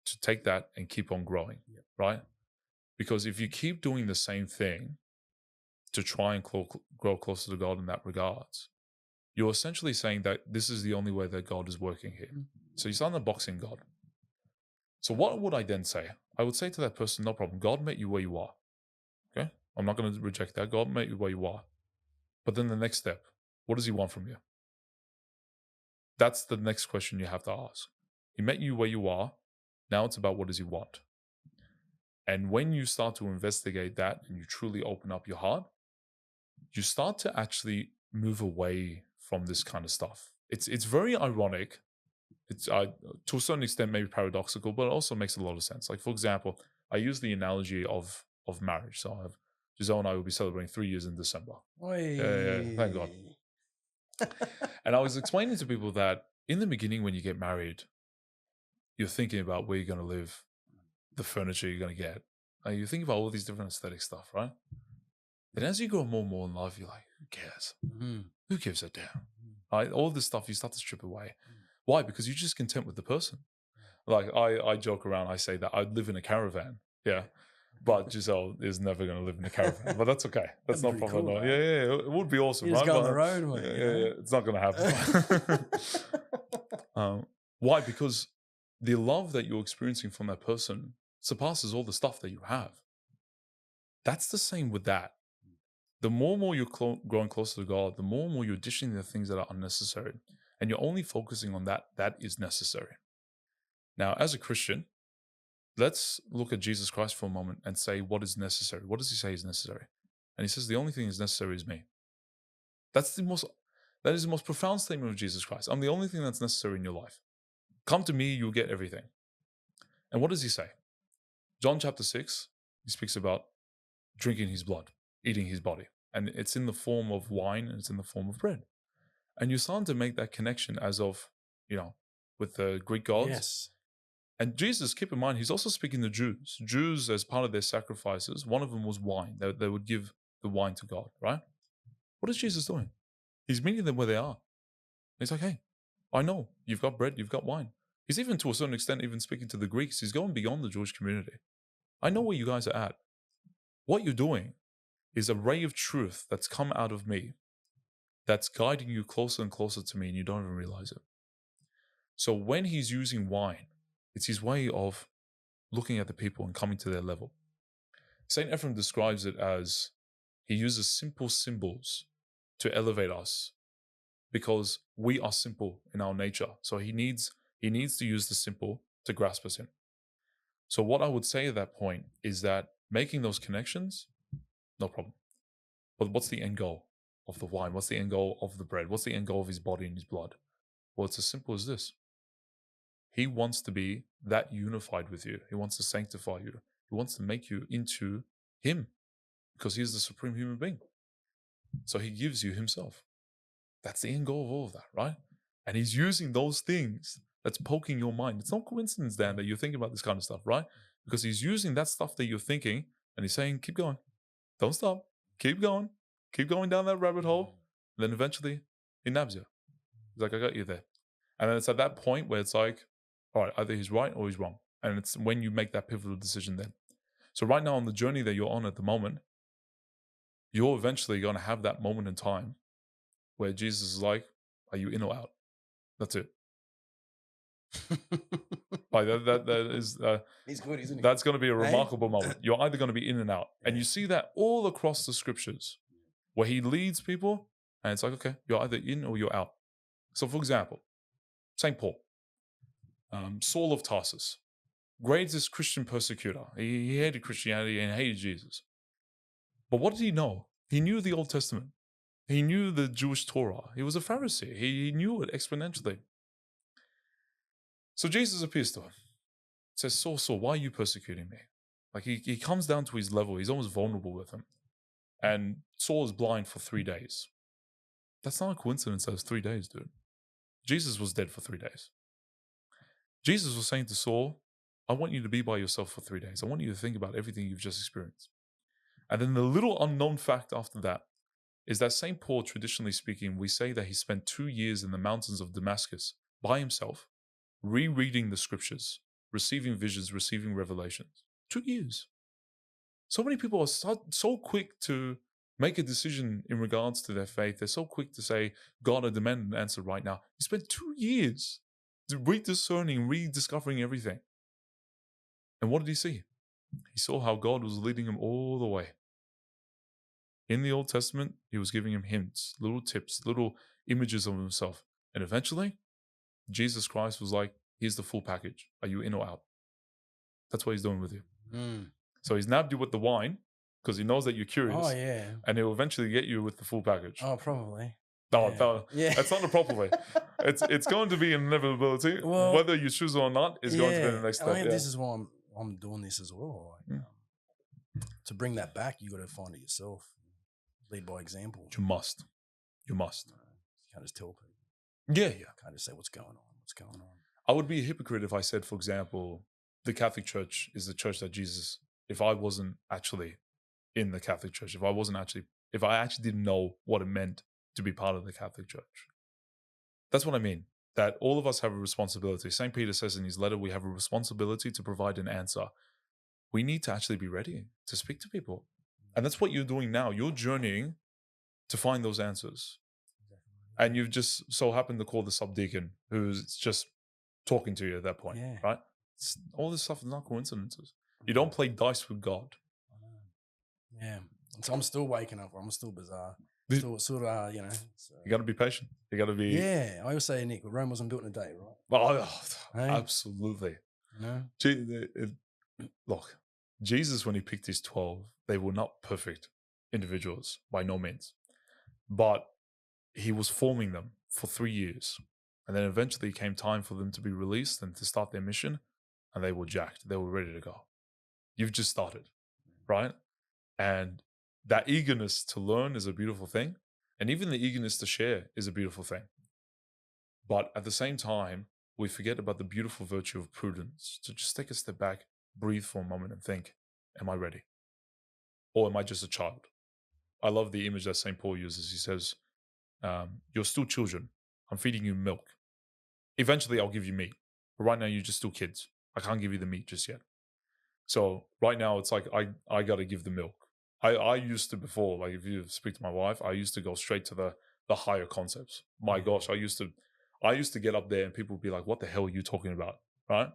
to take that and keep on growing, right? Because if you keep doing the same thing to try and grow closer to God in that regards, you're essentially saying that this is the only way that God is working here. So you start unboxing God. So what would I then say? I would say to that person, no problem. God met you where you are. Okay? I'm not going to reject that. God met you where you are. But then the next step, what does he want from you? That's the next question you have to ask. He met you where you are. Now it's about what does he want? And when you start to investigate that and you truly open up your heart, you start to actually move away from this kind of stuff. It's very ironic. It's to a certain extent maybe paradoxical, but it also makes a lot of sense. Like, for example, I use the analogy of marriage. So I have Giselle and I will be celebrating 3 years in December. Yeah, thank God. And I was explaining to people that in the beginning when you get married, you're thinking about where you're going to live, the furniture you're going to get. You think about all these different aesthetic stuff, right? Then as you grow more and more in love, you're like, who cares? Who gives a damn? Right? All this stuff you start to strip away. Why? Because you're just content with the person. Like I joke around, I say that I'd live in a caravan. Yeah. But Giselle is never going to live in a caravan. But that's okay. That's not problem. Cool, right? Yeah. It would be awesome, right? Just go on the road with it. Yeah, it's not going to happen. Why? Because the love that you're experiencing from that person surpasses all the stuff that you have. That's the same with that. The more and more you're growing closer to God, the more and more you're dishing the things that are unnecessary. And you're only focusing on that is necessary. Now, as a Christian, let's look at Jesus Christ for a moment and say what is necessary. What does he say is necessary? And he says the only thing that's necessary is me. That is the most profound statement of Jesus Christ. I'm the only thing that's necessary in your life. Come to me, you'll get everything. And what does he say? John chapter 6, he speaks about drinking his blood, eating his body. And it's in the form of wine and it's in the form of bread. And you're starting to make that connection as of, with the Greek gods. Yes. And Jesus, keep in mind, he's also speaking to Jews. Jews, as part of their sacrifices, one of them was wine. They would give the wine to God, right? What is Jesus doing? He's meeting them where they are. He's like, hey, I know you've got bread, you've got wine. He's even, to a certain extent, even speaking to the Greeks. He's going beyond the Jewish community. I know where you guys are at. What you're doing is a ray of truth that's come out of me that's guiding you closer and closer to me, and you don't even realize it. So when he's using wine, it's his way of looking at the people and coming to their level. St. Ephrem describes it as he uses simple symbols to elevate us because we are simple in our nature. So he needs to use the simple to grasp us in. So what I would say at that point is that making those connections, no problem. But what's the end goal of the wine? What's the end goal of the bread? What's the end goal of his body and his blood? Well, it's as simple as this. He wants to be that unified with you. He wants to sanctify you. He wants to make you into him because he is the supreme human being. So he gives you himself. That's the end goal of all of that, right? And he's using those things that's poking your mind. It's no coincidence, Dan, that you're thinking about this kind of stuff, right? Because he's using that stuff that you're thinking and he's saying, keep going. Don't stop. Keep going. Keep going down that rabbit hole. And then eventually he nabs you. He's like, I got you there. And then it's at that point where it's like, all right, either he's right or he's wrong. And it's when you make that pivotal decision then. So right now on the journey that you're on at the moment, you're eventually going to have that moment in time where Jesus is like, are you in or out? That's it. Like that is he's good, isn't he? That's going to be a remarkable moment. You're either going to be in and out. And you see that all across the scriptures where he leads people and it's like, okay, you're either in or you're out. So for example, St. Paul, Saul of Tarsus, greatest Christian persecutor. He hated Christianity and hated Jesus. But what did he know? He knew the Old Testament. He knew the Jewish Torah. He was a Pharisee. He knew it exponentially. So Jesus appears to him. Says, Saul, why are you persecuting me? Like he comes down to his level. He's almost vulnerable with him. And Saul is blind for 3 days. That's not a coincidence that it's 3 days, dude. Jesus was dead for 3 days. Jesus was saying to Saul, I want you to be by yourself for 3 days. I want you to think about everything you've just experienced. And then the little unknown fact after that is that St. Paul, traditionally speaking, we say that he spent 2 years in the mountains of Damascus by himself, rereading the scriptures, receiving visions, receiving revelations. 2 years. So many people are so quick to make a decision in regards to their faith. They're so quick to say, God, I demand an answer right now. He spent 2 years rediscerning, rediscovering everything. And what did he see? He saw how God was leading him all the way. In the Old Testament, he was giving him hints, little tips, little images of himself. And eventually, Jesus Christ was like, here's the full package. Are you in or out? That's what he's doing with you. So he's nabbed you with the wine because he knows that you're curious. Oh, yeah. And he'll eventually get you with the full package. Oh, probably. No, Yeah. That's not a probably. It's going to be an inevitability. Well, whether you choose or not is going to be the next step. I mean, this is why I'm doing this as well. Like, to bring that back, you got to find it yourself. Lead by example. You must. You can't just tell people. Yeah. Can't just say what's going on. I would be a hypocrite if I said, for example, the Catholic Church is the church that Jesus, if I wasn't actually in the Catholic Church, if I actually didn't know what it meant to be part of the Catholic Church. That's what I mean. That all of us have a responsibility. St. Peter says in his letter, we have a responsibility to provide an answer. We need to actually be ready to speak to people. And that's what you're doing now. You're journeying to find those answers. And you've just so happened to call the subdeacon who's just talking to you at that point, right? All this stuff is not coincidences. You don't play dice with God. Yeah. So I'm still waking up. I'm still bizarre. Still sort of, you know. So. You got to be patient. You got to be... Yeah. I always say, Nick, Rome wasn't built in a day, right? Oh, absolutely. Look, Jesus, when he picked his 12, they were not perfect individuals, by no means. But he was forming them for 3 years. And then eventually came time for them to be released and to start their mission. And they were jacked. They were ready to go. You've just started, right? And that eagerness to learn is a beautiful thing. And even the eagerness to share is a beautiful thing. But at the same time, we forget about the beautiful virtue of prudence, to just take a step back, breathe for a moment and think, am I ready? Or am I just a child? I love the image that St. Paul uses. He says, you're still children. I'm feeding you milk. Eventually, I'll give you meat. But right now, you're just still kids. I can't give you the meat just yet. So right now, it's like I got to give the milk. I used to before, like if you speak to my wife, I used to go straight to the higher concepts. My gosh, I used to get up there and people would be like, what the hell are you talking about? Right?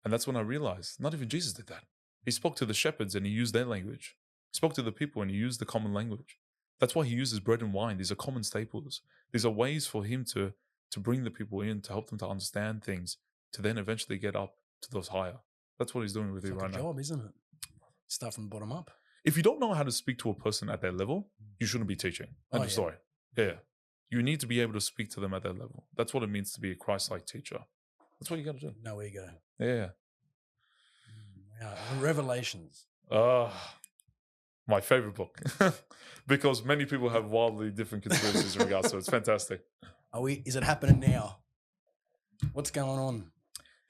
And that's when I realized not even Jesus did that. He spoke to the shepherds and he used their language. He spoke to the people and he used the common language. That's why he uses bread and wine. These are common staples. These are ways for him to bring the people in, to help them to understand things, to then eventually get up to those higher. That's what he's doing with you right now. It's a job, isn't it? Start from the bottom up. If you don't know how to speak to a person at that level, you shouldn't be teaching. End of story. Yeah. You need to be able to speak to them at that level. That's what it means to be a Christ-like teacher. That's what you got to do. No ego. Yeah. Revelations. My favorite book. Because many people have wildly different conspiracies in regards to it. It's fantastic. Is it happening now? What's going on?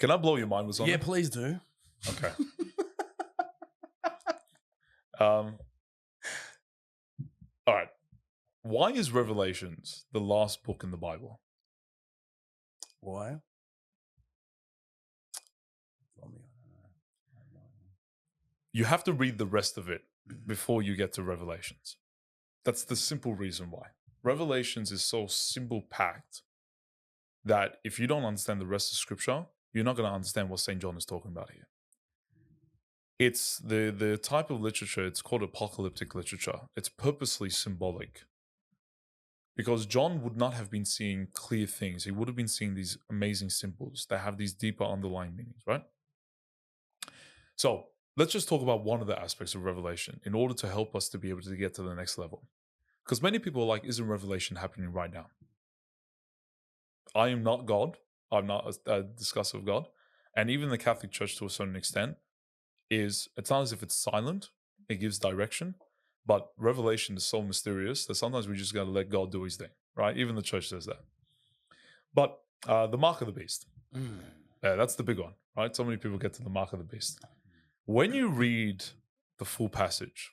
Can I blow your mind with something? Yeah, please do. Okay. All right. Why is Revelations the last book in the Bible? Why? You have to read the rest of it before you get to Revelations. That's the simple reason why. Revelations is so simple packed that if you don't understand the rest of Scripture, you're not going to understand what St. John is talking about here. It's the type of literature, it's called apocalyptic literature. It's purposely symbolic. Because John would not have been seeing clear things. He would have been seeing these amazing symbols that have these deeper underlying meanings, right? So let's just talk about one of the aspects of Revelation in order to help us to be able to get to the next level. Because many people are like, isn't Revelation happening right now? I am not God. I'm not a discusser of God. And even the Catholic Church, to a certain extent, it's not as if it's silent. It gives direction. But Revelation is so mysterious that sometimes we just got to let God do his thing, right? Even the church says that. But the mark of the beast. That's the big one, right? So many people get to the mark of the beast. When you read the full passage.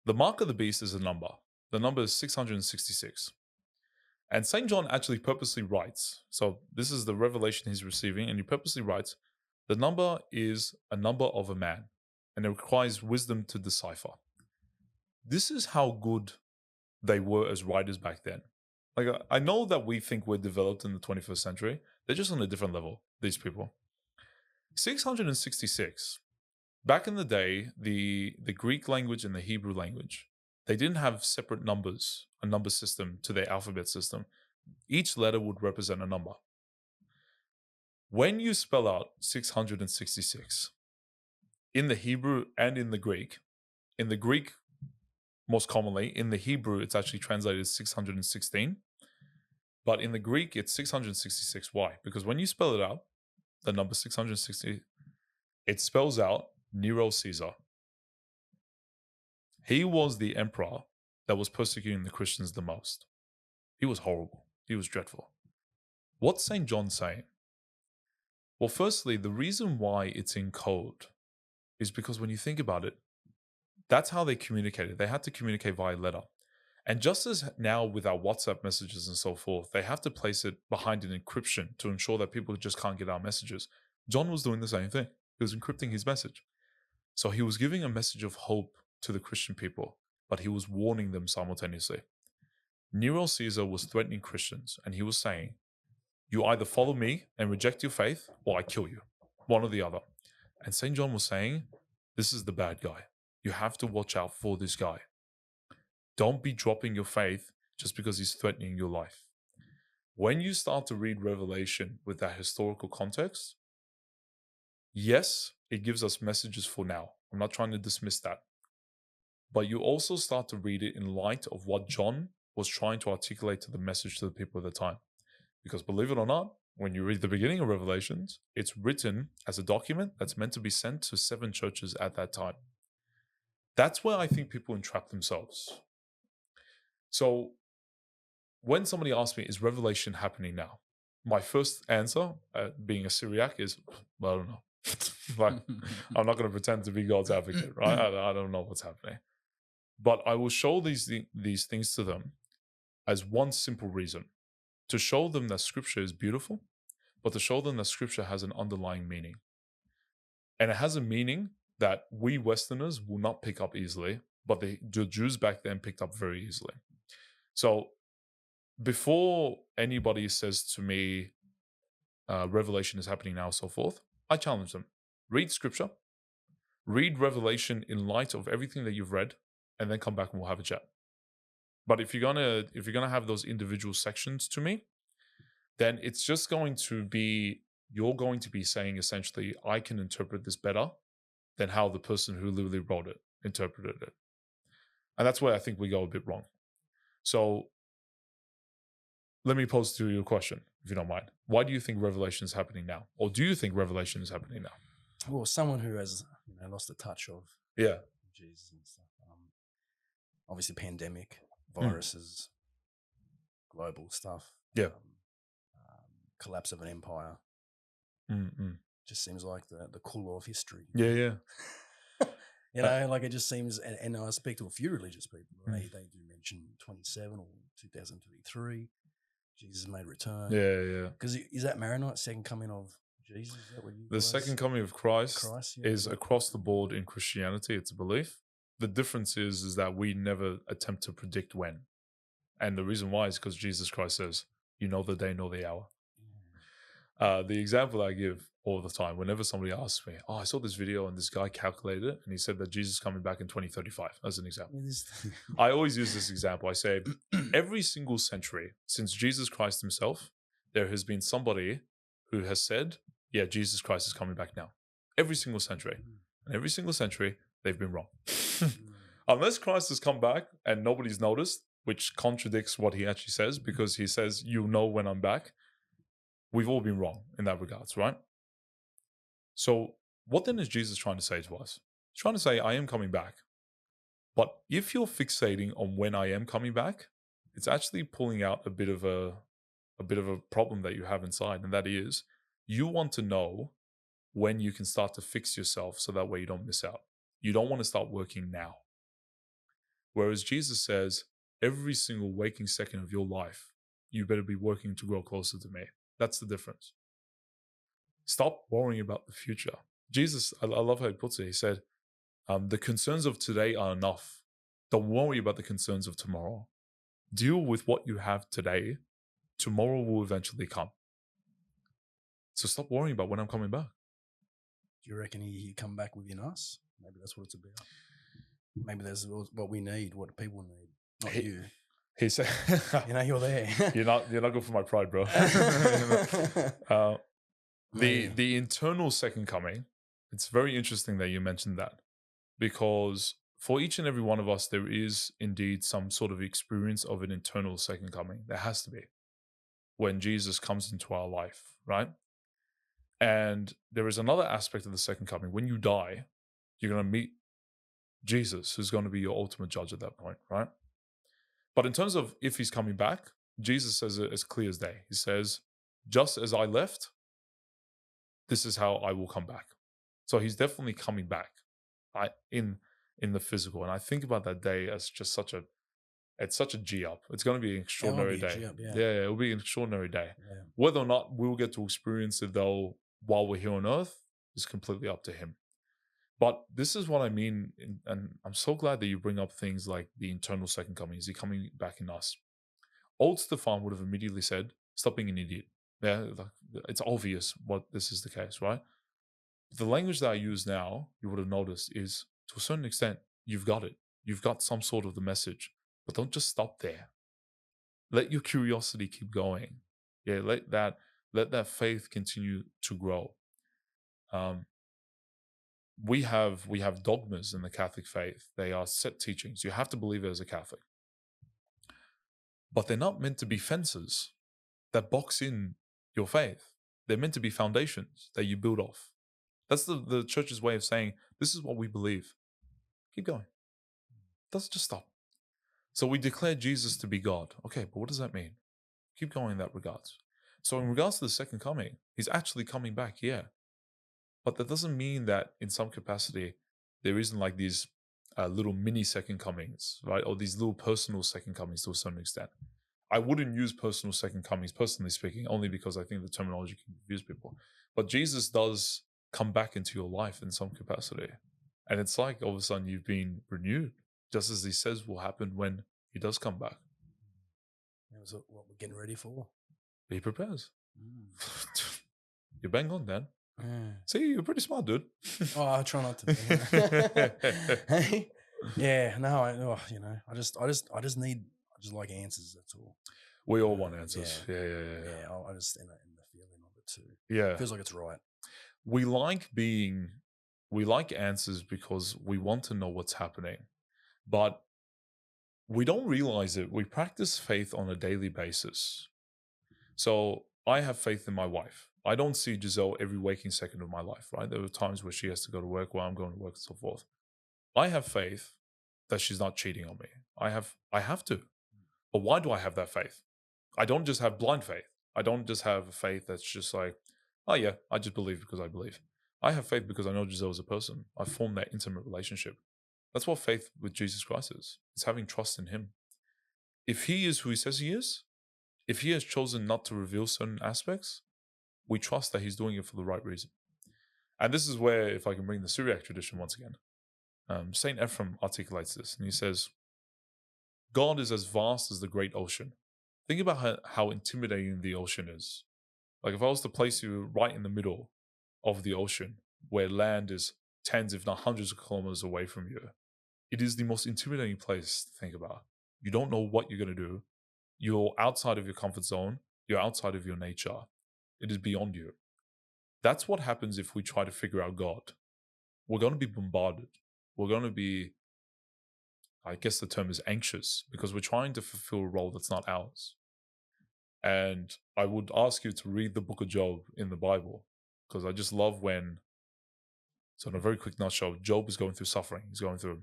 The mark of the beast is a number. The number is 666. And St. John actually purposely writes, so this is the revelation he's receiving, and he purposely writes, the number is a number of a man, and it requires wisdom to decipher. This is how good they were as writers back then. Like, I know that we think we're developed in the 21st century. They're just on a different level, these people. 666. Back in the day, the Greek language and the Hebrew language, they didn't have separate numbers, a number system to their alphabet system. Each letter would represent a number. When you spell out 666, in the Hebrew and in the Greek most commonly, in the Hebrew, it's actually translated as 616. But in the Greek, it's 666. Why? Because when you spell it out, the number 660, it spells out Nero Caesar. He was the emperor that was persecuting the Christians the most. He was horrible. He was dreadful. What's St. John saying? Well, firstly, the reason why it's in code is because when you think about it, that's how they communicated. They had to communicate via letter. And just as now with our WhatsApp messages and so forth, they have to place it behind an encryption to ensure that people just can't get our messages. John was doing the same thing. He was encrypting his message. So he was giving a message of hope to the Christian people, but he was warning them simultaneously. Nero Caesar was threatening Christians, and he was saying, you either follow me and reject your faith, or I kill you. One or the other. And St. John was saying, this is the bad guy. You have to watch out for this guy. Don't be dropping your faith just because he's threatening your life. When you start to read Revelation with that historical context, yes, it gives us messages for now. I'm not trying to dismiss that. But you also start to read it in light of what John was trying to articulate to the message to the people at the time. Because believe it or not, when you read the beginning of Revelations, it's written as a document that's meant to be sent to 7 churches at that time. That's where I think people entrap themselves. So when somebody asks me, is Revelation happening now? My first answer, being a Syriac, is, well, I don't know. Like, I'm not going to pretend to be God's advocate, right? I don't know what's happening. But I will show these things to them as one simple reason. To show them that Scripture is beautiful, but to show them that Scripture has an underlying meaning. And it has a meaning that we Westerners will not pick up easily, but the Jews back then picked up very easily. So before anybody says to me, Revelation is happening now, so forth, I challenge them. Read Scripture, read Revelation in light of everything that you've read, and then come back and we'll have a chat. But if you're gonna have those individual sections to me, then it's just going to be, you're going to be saying essentially, I can interpret this better than how the person who literally wrote it interpreted it. And that's where I think we go a bit wrong. So let me pose to you a question, if you don't mind. Why do you think Revelation is happening now? Or do you think Revelation is happening now? Well, someone who has lost the touch of Jesus and stuff. Obviously, pandemic, viruses, global stuff. Collapse of an empire. Just seems like the cooler of history. Yeah. Like it just seems, and I speak to a few religious people. They do mention 27 or 2033. Jesus may return. Yeah. Because is that Maronite second coming of Jesus? Is that what you the guys? Second coming of Christ is across the board in Christianity. It's a belief. The difference is that we never attempt to predict when. And the reason why is because Jesus Christ says, you know the day, know the hour. The example I give all the time, whenever somebody asks me, I saw this video and this guy calculated it and he said that Jesus is coming back in 2035, as an example. I always use this example. I say, every single century since Jesus Christ himself, there has been somebody who has said, yeah, Jesus Christ is coming back now. Every single century. And every single century, they've been wrong. Unless Christ has come back and nobody's noticed, which contradicts what he actually says, because he says, you know when I'm back. We've all been wrong in that regards, right? So what then is Jesus trying to say to us? He's trying to say, I am coming back. But if you're fixating on when I am coming back, it's actually pulling out a bit of a problem that you have inside. And that is, you want to know when you can start to fix yourself so that way you don't miss out. you don't want to start working now. Whereas Jesus says, every single waking second of your life, you better be working to grow closer to me. That's the difference. Stop worrying about the future. Jesus, I love how he puts it. He said, the concerns of today are enough. Don't worry about the concerns of tomorrow. Deal with what you have today. Tomorrow will eventually come. So stop worrying about when I'm coming back. Do you reckon he come back within us? Maybe that's what it's about. Maybe that's what we need, what people need, not you. He said, you're there. you're not good for my pride, bro. The internal second coming, it's very interesting that you mentioned that, because for each and every one of us, there is indeed some sort of experience of an internal second coming. There has to be, when Jesus comes into our life, right? And there is another aspect of the second coming. When you die, you're going to meet Jesus, who's going to be your ultimate judge at that point, right? But in terms of if he's coming back, Jesus says it as clear as day. He says, just as I left, this is how I will come back. So he's definitely coming back, right, in the physical. And I think about that day as just such a G up. It's going to be an extraordinary day. Yeah, it'll be an extraordinary day. Yeah. Whether or not we'll get to experience it, though, while we're here on earth, is completely up to him. But this is what I mean, and I'm so glad that you bring up things like the internal second coming. Is he coming back in us? Old Stefan would have immediately said, stop being an idiot. Yeah, it's obvious what this is the case, right? The language that I use now, you would have noticed, is to a certain extent, you've got it. You've got some sort of the message, but don't just stop there. Let your curiosity keep going. Yeah, let that faith continue to grow. We have dogmas in the Catholic faith. They are set teachings. You have to believe it as a Catholic. But they're not meant to be fences that box in your faith. They're meant to be foundations that you build off. That's the church's way of saying, this is what we believe. Keep going. Doesn't just stop. So we declare Jesus to be God. Okay, but what does that mean? Keep going in that regards. So in regards to the second coming, he's actually coming back, yeah. But that doesn't mean that in some capacity, there isn't like these little mini second comings, right? Or these little personal second comings to a certain extent. I wouldn't use personal second comings, personally speaking, only because I think the terminology can confuse people. But Jesus does come back into your life in some capacity. And it's like all of a sudden you've been renewed, just as he says will happen when he does come back. That was what we're getting ready for. He prepares. You're bang on, Dan. See, you're pretty smart, dude. Oh, I try not to be. Yeah, no, I just like answers. That's all. We all want answers. Yeah. I just in the feeling of it too. Yeah, it feels like it's right. We like answers because we want to know what's happening, but we don't realize it. We practice faith on a daily basis. So I have faith in my wife. I don't see Giselle every waking second of my life, right? There are times where she has to go to work while I'm going to work and so forth. I have faith that she's not cheating on me. I have to. But why do I have that faith? I don't just have blind faith. I don't just have a faith that's just like, oh yeah, I just believe because I believe. I have faith because I know Giselle is a person. I've formed that intimate relationship. That's what faith with Jesus Christ is. It's having trust in him. If he is who he says he is, if he has chosen not to reveal certain aspects, we trust that he's doing it for the right reason. And this is where, if I can bring the Syriac tradition once again, Saint Ephrem articulates this, and he says, God is as vast as the great ocean. Think about how intimidating the ocean is. Like if I was to place you right in the middle of the ocean, where land is tens, if not hundreds of kilometers away from you, it is the most intimidating place to think about. You don't know what you're going to do. You're outside of your comfort zone. You're outside of your nature. It is beyond you. That's what happens if we try to figure out God. We're going to be bombarded. We're going to be, I guess the term is anxious, because we're trying to fulfill a role that's not ours. And I would ask you to read the book of Job in the Bible, because I just love when, so in a very quick nutshell, Job is going through suffering. He's going through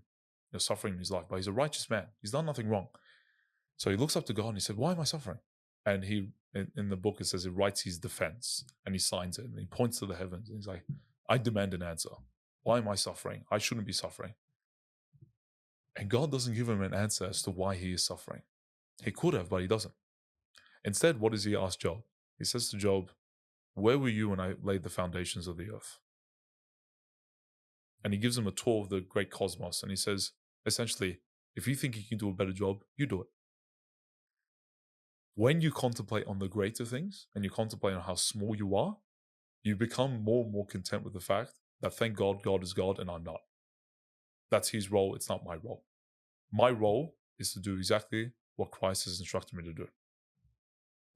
suffering in his life, but he's a righteous man. He's done nothing wrong. So he looks up to God and he said, why am I suffering? And he, in the book, it says he writes his defense and he signs it and he points to the heavens and he's like, I demand an answer. Why am I suffering? I shouldn't be suffering. And God doesn't give him an answer as to why he is suffering. He could have, but he doesn't. Instead, what does he ask Job? He says to Job, where were you when I laid the foundations of the earth? And he gives him a tour of the great cosmos. And he says, essentially, if you think you can do a better job, you do it. When you contemplate on the greater things and you contemplate on how small you are, you become more and more content with the fact that thank God, God is God and I'm not. That's his role. It's not my role. My role is to do exactly what Christ has instructed me to do.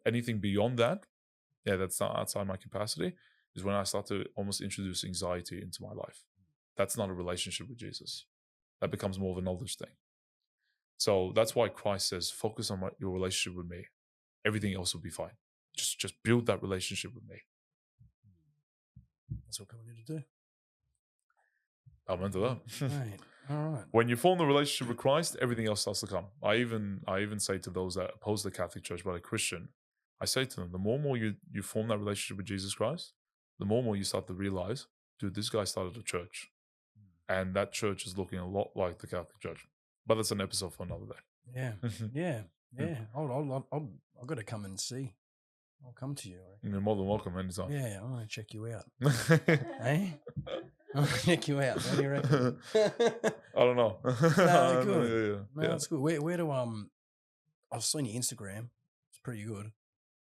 Anything beyond that, that's not outside my capacity, is when I start to almost introduce anxiety into my life. That's not a relationship with Jesus. That becomes more of a knowledge thing. So that's why Christ says, focus on your relationship with me. Everything else will be fine. Just build that relationship with me. That's what we need to do. I'm into that. Right. All right. When you form the relationship with Christ, everything else starts to come. I even say to those that oppose the Catholic Church but are Christian, I say to them, the more and more you form that relationship with Jesus Christ, the more and more you start to realize, dude, this guy started a church. And that church is looking a lot like the Catholic Church. But that's an episode for another day. Yeah. I've got to come and see. I'll come to you. You're more than welcome anytime. Yeah, I'm going to check you out. Hey? I'll check you out. What do you reckon? I don't know. No, good. Yeah. That's good. Where do I've seen your Instagram. It's pretty good.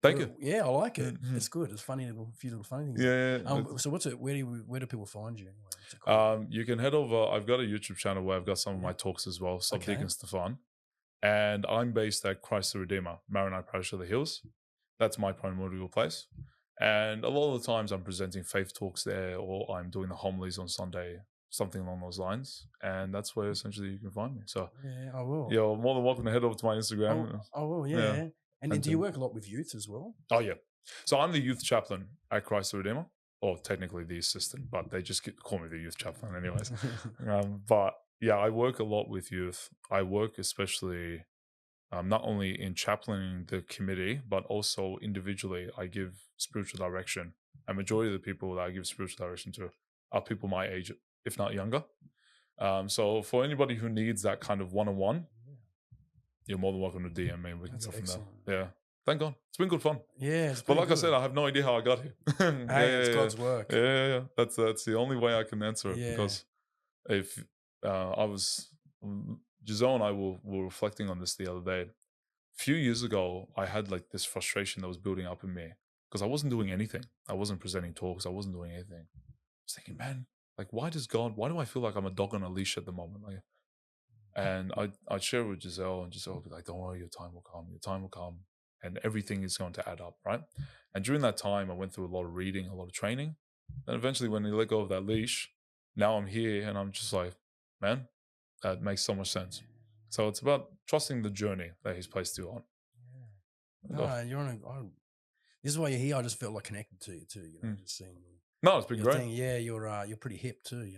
Thank you. Yeah, I like it. Mm-hmm. It's good. It's funny, a few little funny things. Yeah. So where do people find you anyway? You can head over. I've got a YouTube channel where I've got some of my talks as well. Subdeacon Stefan, and I'm based at Christ the Redeemer, Maronite Parish of the Hills. That's my primordial place. And a lot of the times I'm presenting faith talks there, or I'm doing the homilies on Sunday, something along those lines. And that's where essentially you can find me. So yeah, I will. You're more than welcome to head over to my Instagram. I will. Yeah. And do you work a lot with youth as well? Oh, yeah. So I'm the youth chaplain at Christ the Redeemer, or technically the assistant, but they just call me the youth chaplain anyways. But yeah, I work a lot with youth. I work especially not only in chaplaining the committee, but also individually. I give spiritual direction. A majority of the people that I give spiritual direction to are people my age, if not younger. So for anybody who needs that kind of one-on-one, you're more than welcome to DM me. We can go from there. Yeah. Thank God. It's been good fun. Yeah. But like I said, I have no idea how I got here. It's God's work. Yeah. That's the only way I can answer it. Because if Giselle and I were reflecting on this the other day. A few years ago, I had like this frustration that was building up in me because I wasn't doing anything. I wasn't presenting talks. I wasn't doing anything. I was thinking, man, like, why do I feel like I'm a dog on a leash at the moment? Like, and I'd share it with Giselle, and Giselle would be like, don't worry, your time will come, and everything is going to add up, right? And during that time, I went through a lot of reading, a lot of training. And eventually, when you let go of that leash, now I'm here, and I'm just like, man, that makes so much sense. So it's about trusting the journey that he's placed you on. Yeah. No, you're on this is why you're here. I just felt like connected to you too, just seeing you. No, it's been great. You're pretty hip too.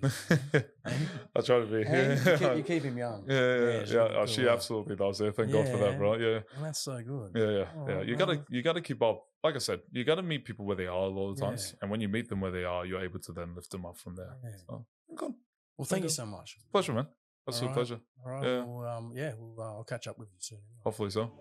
I try to be. You keep him young. Yeah. Cool, she absolutely does. Yeah, thank God for that, bro. Yeah, well, that's so good. Yeah. You gotta keep up. Like I said, you gotta meet people where they are a lot of times, and when you meet them where they are, you're able to then lift them up from there. Yeah. So, good. Well, thank you so much. Pleasure, man. Absolute pleasure. All right. Yeah. I'll catch up with you soon. Hopefully so.